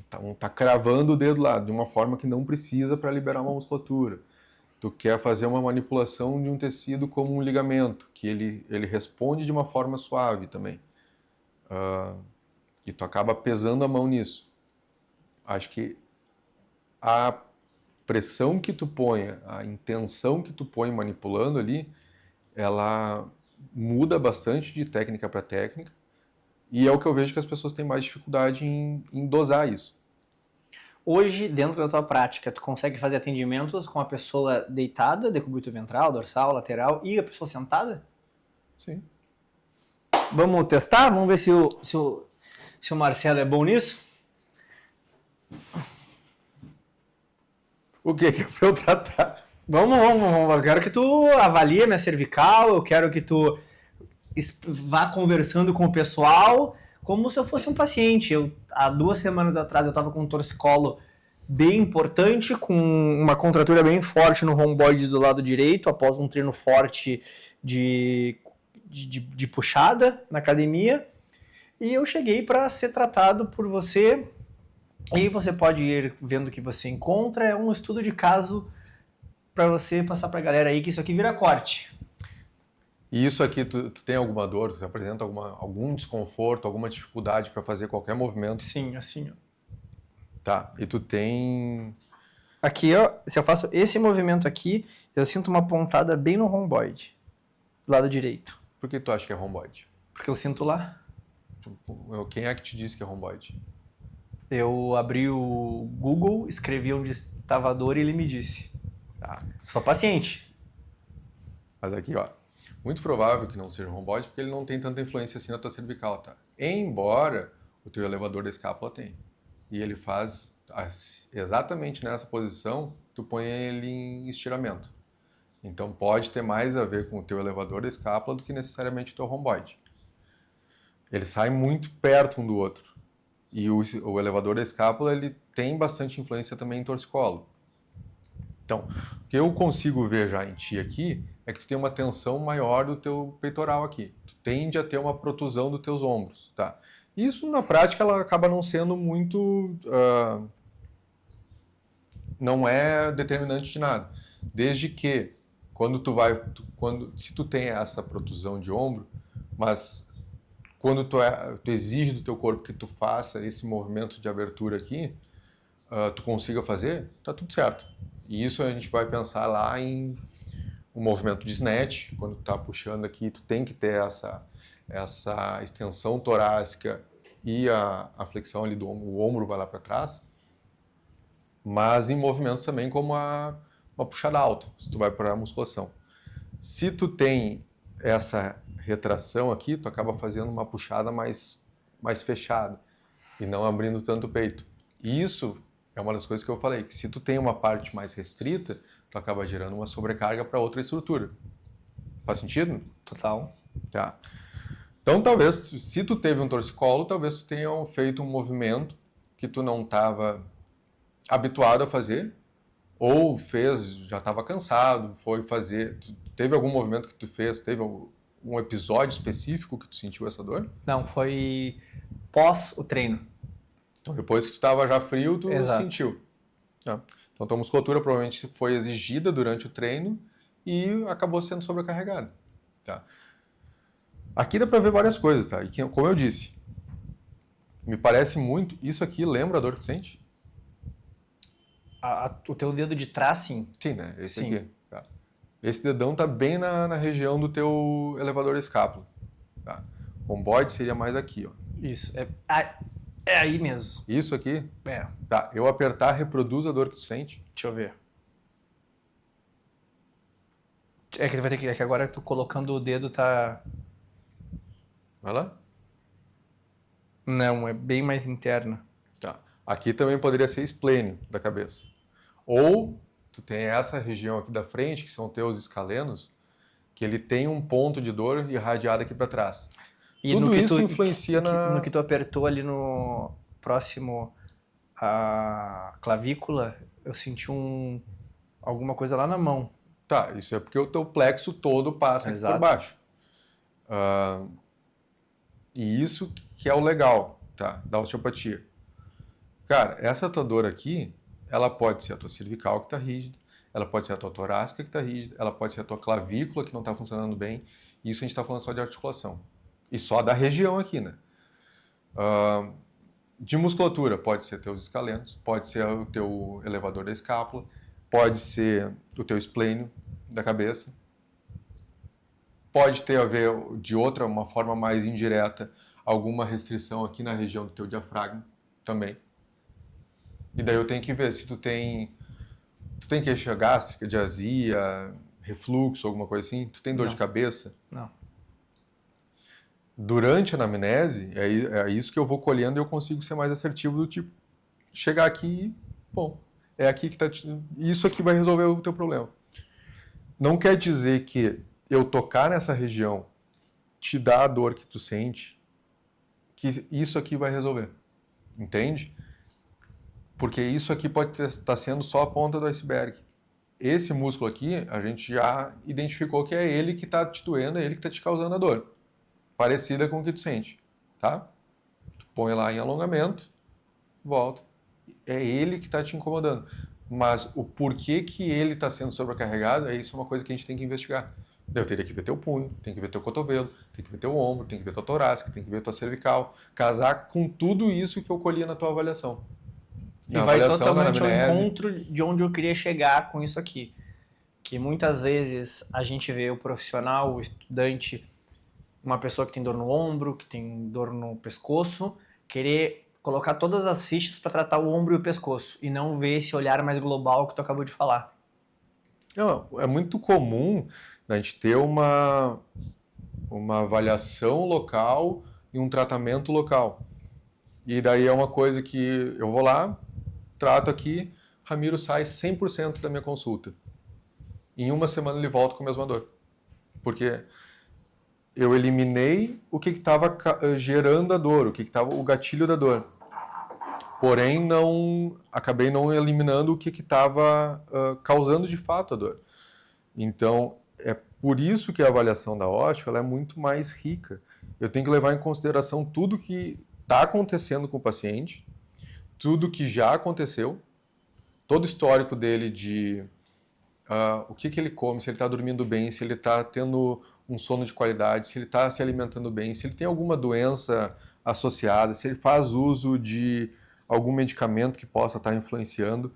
Então, tá cravando o dedo lá de uma forma que não precisa para liberar uma musculatura. Tu quer fazer uma manipulação de um tecido como um ligamento, que ele responde de uma forma suave também. E tu acaba pesando a mão nisso. Acho que a pressão que tu põe, a intenção que tu põe manipulando ali, ela muda bastante de técnica para técnica. E é o que eu vejo que as pessoas têm mais dificuldade em dosar isso. Hoje, dentro da tua prática, tu consegue fazer atendimentos com a pessoa deitada, decúbito ventral, dorsal, lateral, e a pessoa sentada? Sim. Vamos testar? Vamos ver se o Marcelo é bom nisso? O que é para eu tratar? Vamos. Eu quero que tu avalie a minha cervical, eu quero que tu vá conversando com o pessoal como se eu fosse um paciente. Há 2 semanas atrás eu estava com um torcicolo bem importante, com uma contratura bem forte no romboide do lado direito, após um treino forte de puxada na academia. E eu cheguei para ser tratado por você, e você pode ir vendo o que você encontra. É um estudo de caso para você passar para a galera aí que isso aqui vira corte. E isso aqui, tu tem alguma dor? Você apresenta algum desconforto, alguma dificuldade para fazer qualquer movimento? Sim, assim, ó. Tá, e tu tem... Aqui, ó, se eu faço esse movimento aqui, eu sinto uma pontada bem no romboide, do lado direito. Por que tu acha que é romboide? Porque eu sinto lá. Quem é que te disse que é romboide? Eu abri o Google, escrevi onde estava a dor e ele me disse. Tá. Sou paciente. Mas aqui, ó, muito provável que não seja romboide porque ele não tem tanta influência assim na tua cervical, tá? Embora o teu elevador da escápula tenha. E ele faz exatamente nessa posição, tu põe ele em estiramento. Então pode ter mais a ver com o teu elevador da escápula do que necessariamente o teu romboide. Ele sai muito perto um do outro. E o elevador da escápula ele tem bastante influência também em torcicolo. Então, o que eu consigo ver já em ti aqui é que tu tem uma tensão maior do teu peitoral aqui. Tu tende a ter uma protusão dos teus ombros, tá? Isso, na prática, ela acaba não sendo muito não é determinante de nada. Desde que, se tu tem essa protusão de ombro, mas quando tu exige do teu corpo que tu faça esse movimento de abertura aqui, tu consiga fazer, tá tudo certo. E isso a gente vai pensar lá em um movimento de snatch, quando tu tá puxando aqui, tu tem que ter essa extensão torácica e a flexão ali do ombro, o ombro vai lá para trás, mas em movimentos também como uma puxada alta, se tu vai para a musculação. Se tu tem essa retração aqui, tu acaba fazendo uma puxada mais fechada e não abrindo tanto o peito. E isso é uma das coisas que eu falei, que se tu tem uma parte mais restrita, tu acaba gerando uma sobrecarga para outra estrutura. Faz sentido? Total. Tá. Então, talvez, se tu teve um torcicolo, talvez tu tenha feito um movimento que tu não estava habituado a fazer, ou já estava cansado, foi fazer... Teve algum movimento que tu fez, teve um episódio específico que tu sentiu essa dor? Não, foi pós o treino. Então, depois que tu estava já frio, tu Exato. sentiu. Tá? Então, tua musculatura provavelmente foi exigida durante o treino e acabou sendo sobrecarregada. Tá? Aqui dá para ver várias coisas, tá? E como eu disse, me parece muito... Isso aqui lembra a dor que tu sente? O teu dedo de trás, sim. Sim, né? Esse Sim. aqui. Tá? Esse dedão tá bem na região do teu elevador escápula. Tá? O romboide seria mais aqui, ó. Isso. É aí mesmo. Isso aqui? É. Tá. Eu apertar, reproduz a dor que tu sente. Deixa eu ver. É que vai ter que... É que agora tu colocando o dedo tá... Vai lá. Não, é bem mais interno. Tá. Aqui também poderia ser esplênio da cabeça. Ou tu tem essa região aqui da frente, que são teus escalenos, que ele tem um ponto de dor irradiado aqui para trás. E tudo isso influencia no que tu apertou ali no próximo à clavícula, eu senti alguma coisa lá na mão. Tá, isso é porque o teu plexo todo passa aqui por baixo. E isso que é o legal, tá, da osteopatia. Cara, essa tua dor aqui, ela pode ser a tua cervical que está rígida, ela pode ser a tua torácica que está rígida, ela pode ser a tua clavícula que não está funcionando bem. Isso a gente está falando só de articulação. E só da região aqui, né? De musculatura, pode ser teus escalenos, pode ser o teu elevador da escápula, pode ser o teu esplênio da cabeça, pode ter a ver de uma forma mais indireta, alguma restrição aqui na região do teu diafragma também. E daí eu tenho que ver se tu tem queixa gástrica, de azia, refluxo, alguma coisa assim, tu tem dor de cabeça? Não. Durante a anamnese, é isso que eu vou colhendo e eu consigo ser mais assertivo do tipo, chegar aqui e, bom, é aqui que tá, isso aqui vai resolver o teu problema. Não quer dizer que eu tocar nessa região te dá a dor que tu sente, que isso aqui vai resolver. Entende? Porque isso aqui pode estar sendo só a ponta do iceberg. Esse músculo aqui, a gente já identificou que é ele que está te doendo, é ele que está te causando a dor. Parecida com o que tu sente, tá? Tu põe lá em alongamento, volta. É ele que está te incomodando. Mas o porquê que ele está sendo sobrecarregado, isso é uma coisa que a gente tem que investigar. Eu teria que ver teu punho, tem que ver teu cotovelo, tem que ver teu ombro, tem que ver tua torácica, tem que ver tua cervical. Casar com tudo isso que eu colhi na tua avaliação. E vai totalmente ao encontro de onde eu queria chegar com isso aqui. Que muitas vezes a gente vê o profissional, o estudante, uma pessoa que tem dor no ombro, que tem dor no pescoço, querer colocar todas as fichas para tratar o ombro e o pescoço, e não ver esse olhar mais global que tu acabou de falar. Não, é muito comum a gente ter uma avaliação local e um tratamento local. E daí é uma coisa que eu vou lá, trato aqui, Ramiro sai 100% da minha consulta. Em uma semana ele volta com a mesma dor. Porque eu eliminei o que estava gerando a dor, o que estava o gatilho da dor. Porém, acabei não eliminando o que estava causando de fato a dor. Então, é por isso que a avaliação da osteo ela é muito mais rica. Eu tenho que levar em consideração tudo que está acontecendo com o paciente, tudo que já aconteceu, todo o histórico dele de o que ele come, se ele está dormindo bem, se ele está tendo um sono de qualidade, se ele está se alimentando bem, se ele tem alguma doença associada, se ele faz uso de algum medicamento que possa estar influenciando.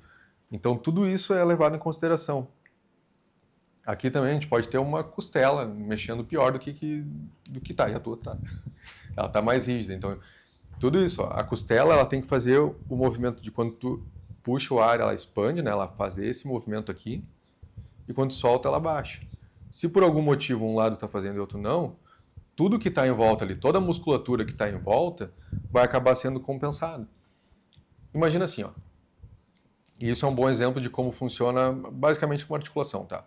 Então, tudo isso é levado em consideração. Aqui também a gente pode ter uma costela mexendo pior do que tá, e a tua tá. Ela tá mais rígida. Então, tudo isso, ó, a costela ela tem que fazer o movimento de quando tu puxa o ar, ela expande, né? Ela fazer esse movimento aqui, e quando solta, ela baixa. Se por algum motivo um lado está fazendo e outro não, tudo que está em volta ali, toda a musculatura que está em volta, vai acabar sendo compensado. Imagina assim, ó. E isso é um bom exemplo de como funciona basicamente uma articulação, tá?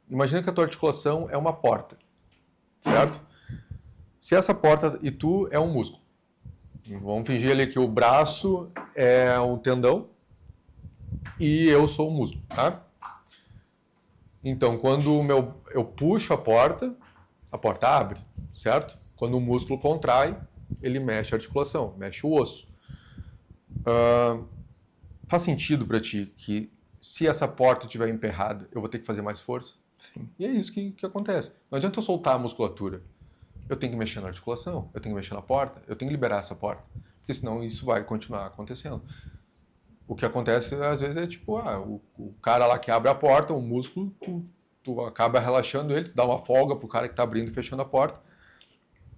Imagina que a tua articulação é uma porta, certo? Se essa porta e tu é um músculo, vamos fingir ali que o braço é um tendão e eu sou o músculo, tá? Então, quando eu puxo a porta abre, certo? Quando o músculo contrai, ele mexe a articulação, mexe o osso. Faz sentido para ti que se essa porta estiver emperrada, eu vou ter que fazer mais força? Sim. E é isso que acontece. Não adianta eu soltar a musculatura. Eu tenho que mexer na articulação, eu tenho que mexer na porta, eu tenho que liberar essa porta. Porque senão isso vai continuar acontecendo. O que acontece às vezes é tipo, o cara lá que abre a porta, o músculo, tu acaba relaxando ele, tu dá uma folga pro cara que tá abrindo e fechando a porta,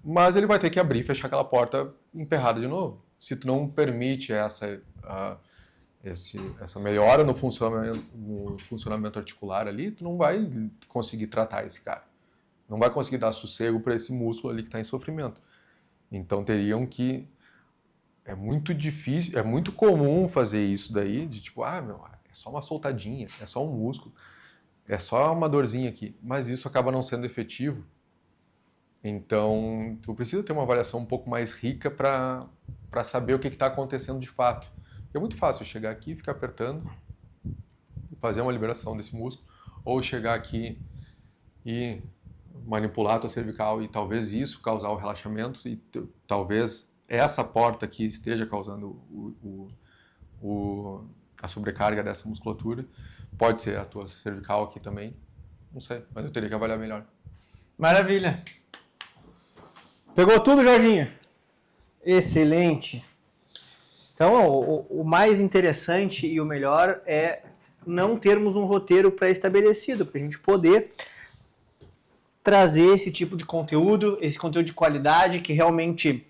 mas ele vai ter que abrir e fechar aquela porta emperrada de novo. Se tu não permite essa melhora no funcionamento articular ali, tu não vai conseguir tratar esse cara. Não vai conseguir dar sossego para esse músculo ali que está em sofrimento. Então teriam que... É muito difícil, é muito comum fazer isso daí, de tipo, é só uma soltadinha, é só um músculo, é só uma dorzinha aqui. Mas isso acaba não sendo efetivo. Então, tu precisa ter uma avaliação um pouco mais rica para saber o que está acontecendo de fato. É muito fácil chegar aqui, ficar apertando, fazer uma liberação desse músculo, ou chegar aqui e manipular a tua cervical e talvez isso causar o relaxamento e talvez essa porta aqui esteja causando a sobrecarga dessa musculatura. Pode ser a tua cervical aqui também, não sei, mas eu teria que avaliar melhor. Maravilha. Pegou tudo, Jorginho? Excelente. Então, o mais interessante e o melhor é não termos um roteiro pré-estabelecido, para a gente poder trazer esse tipo de conteúdo, esse conteúdo de qualidade que realmente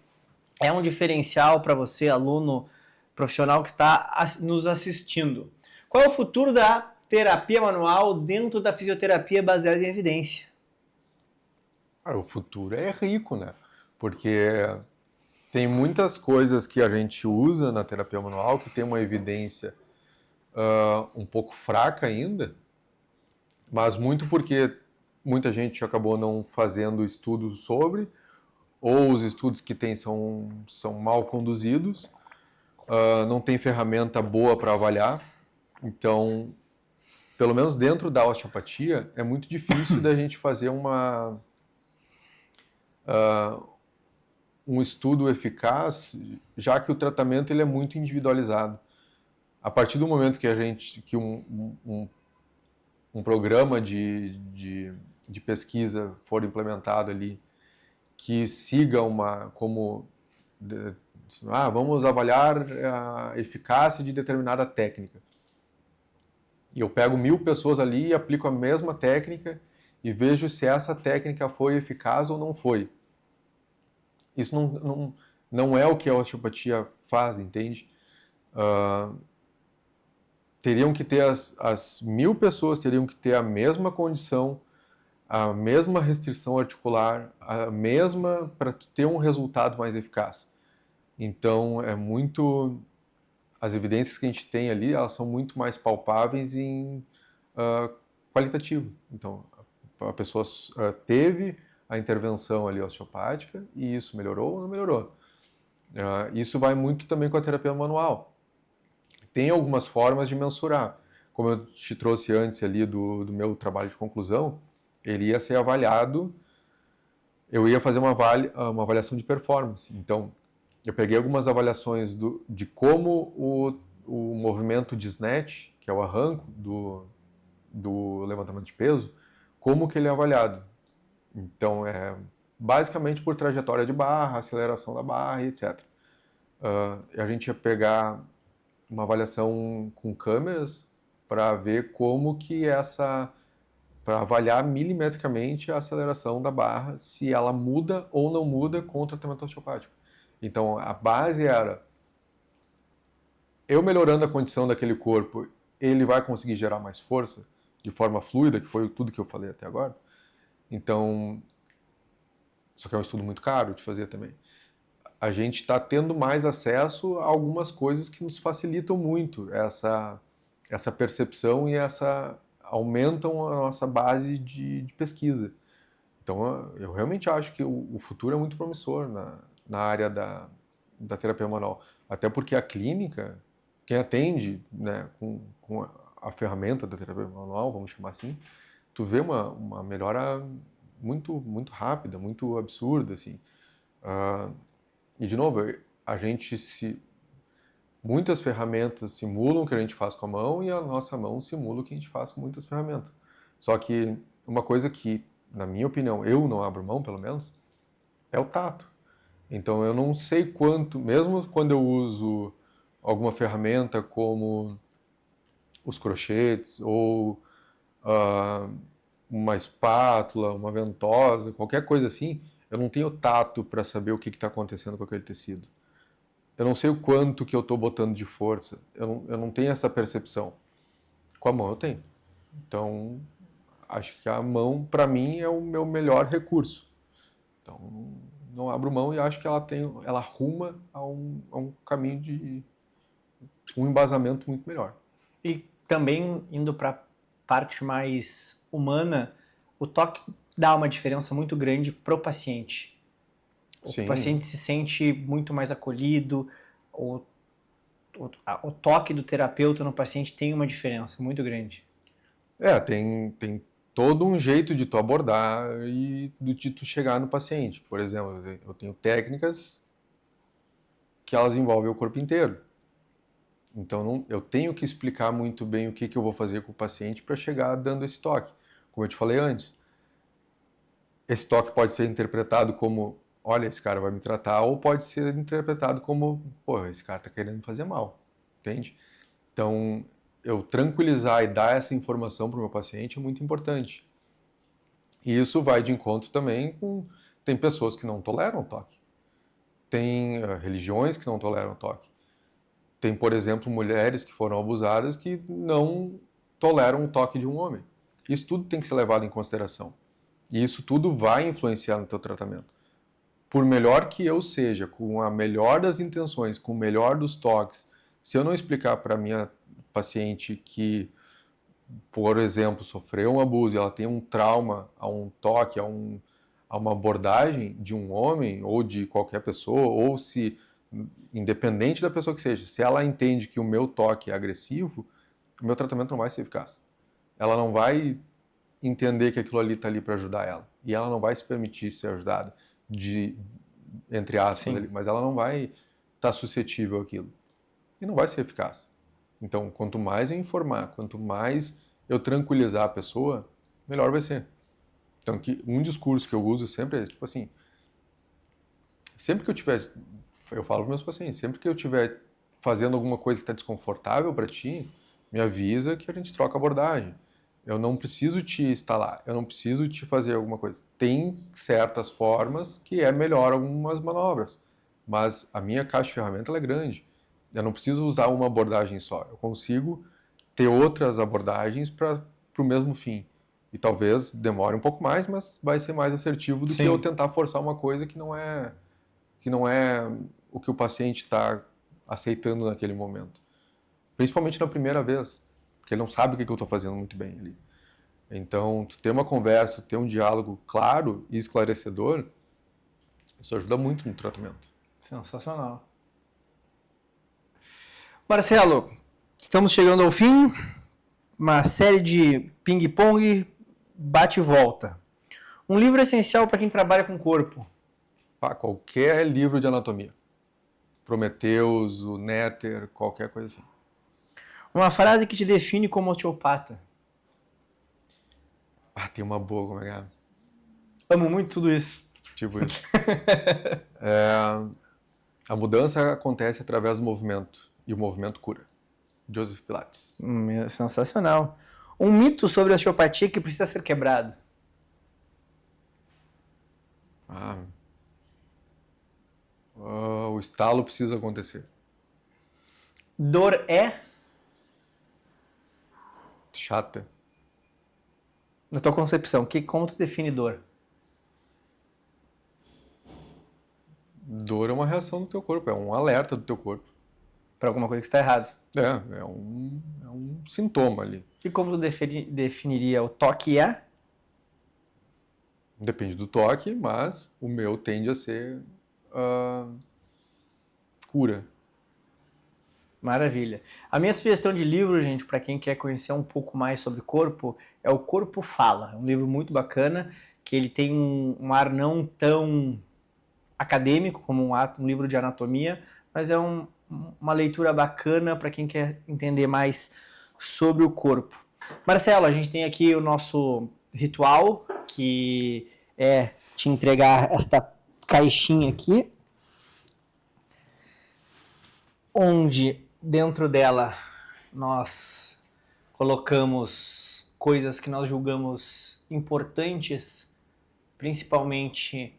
é um diferencial para você, aluno profissional que está nos assistindo. Qual é o futuro da terapia manual dentro da fisioterapia baseada em evidência? O futuro é rico, né? Porque tem muitas coisas que a gente usa na terapia manual que tem uma evidência um pouco fraca ainda, mas muito porque muita gente acabou não fazendo estudos sobre, ou os estudos que tem são mal conduzidos, não tem ferramenta boa para avaliar. Então, pelo menos dentro da osteopatia, é muito difícil da gente fazer um estudo eficaz, já que o tratamento ele é muito individualizado. A partir do momento que um programa de pesquisa for implementado ali, que siga vamos avaliar a eficácia de determinada técnica. E eu pego 1000 pessoas ali e aplico a mesma técnica e vejo se essa técnica foi eficaz ou não foi. Isso não é o que a osteopatia faz, entende? Teriam que ter as 1000 pessoas teriam que ter a mesma condição, a mesma restrição articular, a mesma para ter um resultado mais eficaz. Então, as evidências que a gente tem ali, elas são muito mais palpáveis em qualitativo. Então, a pessoa teve a intervenção ali osteopática e isso melhorou ou não melhorou. Isso vai muito também com a terapia manual. Tem algumas formas de mensurar. Como eu te trouxe antes ali do meu trabalho de conclusão, ele ia ser avaliado, eu ia fazer uma avaliação de performance. Então, eu peguei algumas avaliações de como o movimento de snatch, que é o arranco do levantamento de peso, como que ele é avaliado. Então, basicamente por trajetória de barra, aceleração da barra, etc. A gente ia pegar uma avaliação com câmeras para ver como que para avaliar milimetricamente a aceleração da barra, se ela muda ou não muda com o tratamento osteopático. Então, a base era, eu melhorando a condição daquele corpo, ele vai conseguir gerar mais força de forma fluida, que foi tudo que eu falei até agora. Então, só que é um estudo muito caro de fazer também. A gente está tendo mais acesso a algumas coisas que nos facilitam muito essa percepção e aumentam a nossa base de pesquisa. Então, eu realmente acho que o futuro é muito promissor na área da terapia manual. Até porque a clínica, quem atende, né, com a ferramenta da terapia manual, vamos chamar assim, tu vê uma melhora muito, muito rápida, muito absurda, assim. E, de novo, muitas ferramentas simulam o que a gente faz com a mão e a nossa mão simula o que a gente faz com muitas ferramentas. Só que uma coisa que, na minha opinião, eu não abro mão, pelo menos, é o tato. Então, eu não sei quanto, mesmo quando eu uso alguma ferramenta como os crochês ou uma espátula, uma ventosa, qualquer coisa assim, eu não tenho tato para saber o que está acontecendo com aquele tecido. Eu não sei o quanto que eu estou botando de força. Eu não tenho essa percepção. Com a mão eu tenho. Então, acho que a mão, para mim, é o meu melhor recurso. Então, não abro mão e acho que ela arruma a um caminho de um embasamento muito melhor. E também indo para a parte mais humana, o toque dá uma diferença muito grande pro paciente. Sim. O paciente se sente muito mais acolhido, o toque do terapeuta no paciente tem uma diferença muito grande. Tem todo um jeito de tu abordar e de tu chegar no paciente. Por exemplo, eu tenho técnicas que elas envolvem o corpo inteiro. Então, eu tenho que explicar muito bem o que eu vou fazer com o paciente para chegar dando esse toque. Como eu te falei antes, esse toque pode ser interpretado como, olha, esse cara vai me tratar, ou pode ser interpretado como, pô, esse cara tá querendo me fazer mal, entende? Então, eu tranquilizar e dar essa informação para o meu paciente é muito importante. E isso vai de encontro também com... Tem pessoas que não toleram o toque. Tem religiões que não toleram o toque. Tem, por exemplo, mulheres que foram abusadas que não toleram o toque de um homem. Isso tudo tem que ser levado em consideração. E isso tudo vai influenciar no teu tratamento. Por melhor que eu seja, com a melhor das intenções, com o melhor dos toques, se eu não explicar para a minha paciente que, por exemplo, sofreu um abuso e ela tem um trauma a um toque, a uma abordagem de um homem ou de qualquer pessoa, ou se, independente da pessoa que seja, se ela entende que o meu toque é agressivo, o meu tratamento não vai ser eficaz. Ela não vai entender que aquilo ali está ali para ajudar ela. E ela não vai se permitir ser ajudada, entre aspas, ali, mas ela não vai estar suscetível àquilo. E não vai ser eficaz. Então, quanto mais eu informar, quanto mais eu tranquilizar a pessoa, melhor vai ser. Então, um discurso que eu uso sempre é, tipo assim, sempre que eu falo para meus pacientes, sempre que eu estiver fazendo alguma coisa que está desconfortável para ti, me avisa que a gente troca abordagem. Eu não preciso te instalar, eu não preciso te fazer alguma coisa. Tem certas formas que é melhor algumas manobras, mas a minha caixa de ferramentas é grande. Eu não preciso usar uma abordagem só. Eu consigo ter outras abordagens para o mesmo fim. E talvez demore um pouco mais, mas vai ser mais assertivo do que eu tentar forçar uma coisa que não é o que o paciente está aceitando naquele momento. Principalmente na primeira vez, porque ele não sabe o que eu estou fazendo muito bem ali. Então, ter uma conversa, ter um diálogo claro e esclarecedor, isso ajuda muito no tratamento. Sensacional. Marcelo, estamos chegando ao fim. Uma série de ping-pong, bate e volta. Um livro essencial para quem trabalha com o corpo. Qualquer livro de anatomia. Prometheus, o Néter, qualquer coisa assim. Uma frase que te define como osteopata. Tem uma boa, como é que é? Amo muito tudo isso. Tipo isso. A mudança acontece através do movimento, e o movimento cura. Joseph Pilates. Sensacional. Um mito sobre a osteopatia que precisa ser quebrado. O estalo precisa acontecer. Dor é, Chata. na tua concepção, como tu define dor? Dor é uma reação do teu corpo, é um alerta do teu corpo. Para alguma coisa que está errado. É um sintoma ali. E como tu definiria o toque é? Depende do toque, mas o meu tende a ser cura. Maravilha. A minha sugestão de livro, gente, para quem quer conhecer um pouco mais sobre corpo, é O Corpo Fala. É um livro muito bacana, que ele tem um ar não tão acadêmico como um livro de anatomia, mas é uma leitura bacana para quem quer entender mais sobre o corpo. Marcelo, a gente tem aqui o nosso ritual, que é te entregar esta caixinha aqui, onde dentro dela nós colocamos coisas que nós julgamos importantes, principalmente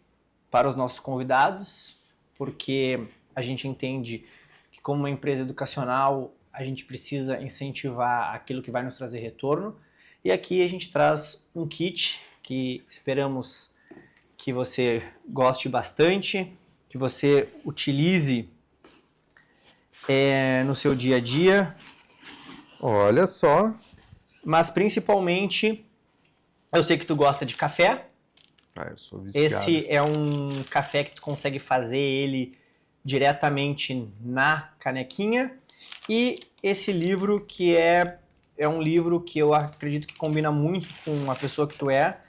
para os nossos convidados, porque a gente entende que como uma empresa educacional a gente precisa incentivar aquilo que vai nos trazer retorno. E aqui a gente traz um kit que esperamos que você goste bastante, que você utilize no seu dia a dia. Olha só. Mas principalmente, eu sei que tu gosta de café. Eu sou viciado. Esse é um café que tu consegue fazer ele diretamente na canequinha. E esse livro que é um livro que eu acredito que combina muito com a pessoa que tu é,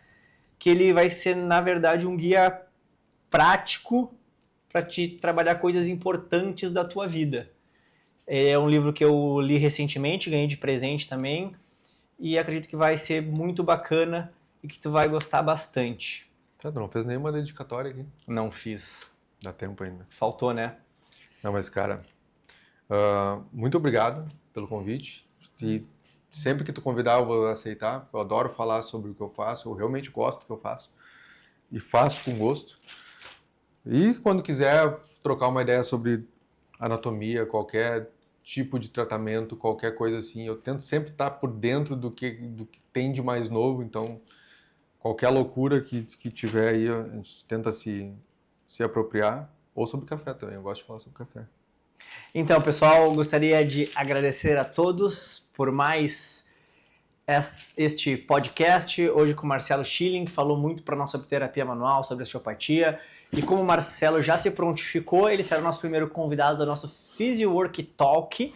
que ele vai ser, na verdade, um guia prático para te trabalhar coisas importantes da tua vida. É um livro que eu li recentemente, ganhei de presente também, e acredito que vai ser muito bacana e que tu vai gostar bastante. Tu não fez nenhuma dedicatória aqui? Não fiz. Dá tempo ainda. Faltou, né? Não, mas cara, muito obrigado pelo convite. E sempre que tu convidar eu vou aceitar. Eu adoro falar sobre o que eu faço, eu realmente gosto do que eu faço. E faço com gosto. E quando quiser trocar uma ideia sobre anatomia, qualquer tipo de tratamento, qualquer coisa assim, eu tento sempre estar por dentro do que tem de mais novo, então qualquer loucura que tiver aí, a gente tenta se apropriar, ou sobre café também, eu gosto de falar sobre café. Então, pessoal, gostaria de agradecer a todos por mais este podcast, hoje com o Marcelo Schilling, que falou muito para nós sobre terapia manual, sobre osteopatia. E como o Marcelo já se prontificou, ele será o nosso primeiro convidado do nosso Physiwork Talk,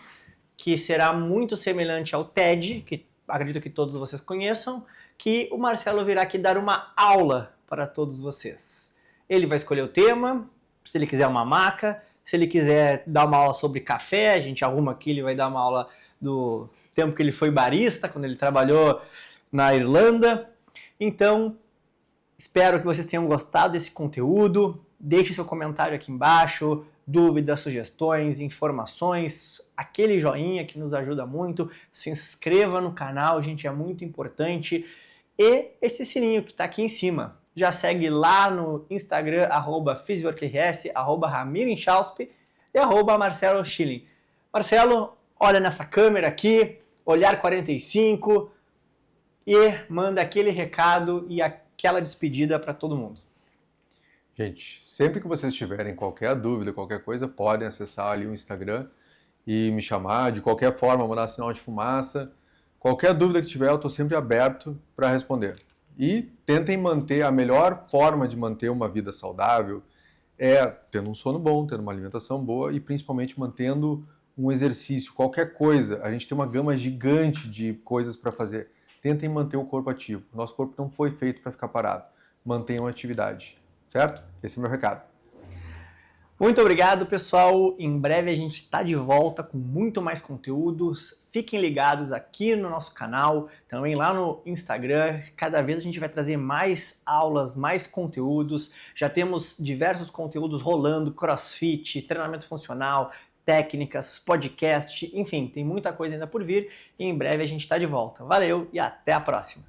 que será muito semelhante ao TED, que acredito que todos vocês conheçam, que o Marcelo virá aqui dar uma aula para todos vocês. Ele vai escolher o tema, se ele quiser uma maca, se ele quiser dar uma aula sobre café, a gente arruma aqui, ele vai dar uma aula do tempo que ele foi barista, quando ele trabalhou na Irlanda. Então, espero que vocês tenham gostado desse conteúdo. Deixe seu comentário aqui embaixo, dúvidas, sugestões, informações, aquele joinha que nos ajuda muito. Se inscreva no canal, gente, é muito importante. E esse sininho que está aqui em cima. Já segue lá no Instagram, @physiworkrs, @ramirinchalsp e @Marcelo Schilling. Marcelo, olha nessa câmera aqui, olhar 45 e manda aquele recado e aquela despedida para todo mundo. Gente, sempre que vocês tiverem qualquer dúvida, qualquer coisa, podem acessar ali o Instagram e me chamar, de qualquer forma, mandar sinal de fumaça. Qualquer dúvida que tiver, eu estou sempre aberto para responder. E tentem manter, a melhor forma de manter uma vida saudável é tendo um sono bom, tendo uma alimentação boa e principalmente mantendo um exercício, qualquer coisa. A gente tem uma gama gigante de coisas para fazer. Tentem manter o corpo ativo. O nosso corpo não foi feito para ficar parado. Mantenham a atividade, certo? Esse é o meu recado. Muito obrigado, pessoal. Em breve a gente está de volta com muito mais conteúdos. Fiquem ligados aqui no nosso canal, também lá no Instagram. Cada vez a gente vai trazer mais aulas, mais conteúdos. Já temos diversos conteúdos rolando, CrossFit, treinamento funcional, técnicas, podcast, enfim, tem muita coisa ainda por vir e em breve a gente está de volta. Valeu e até a próxima!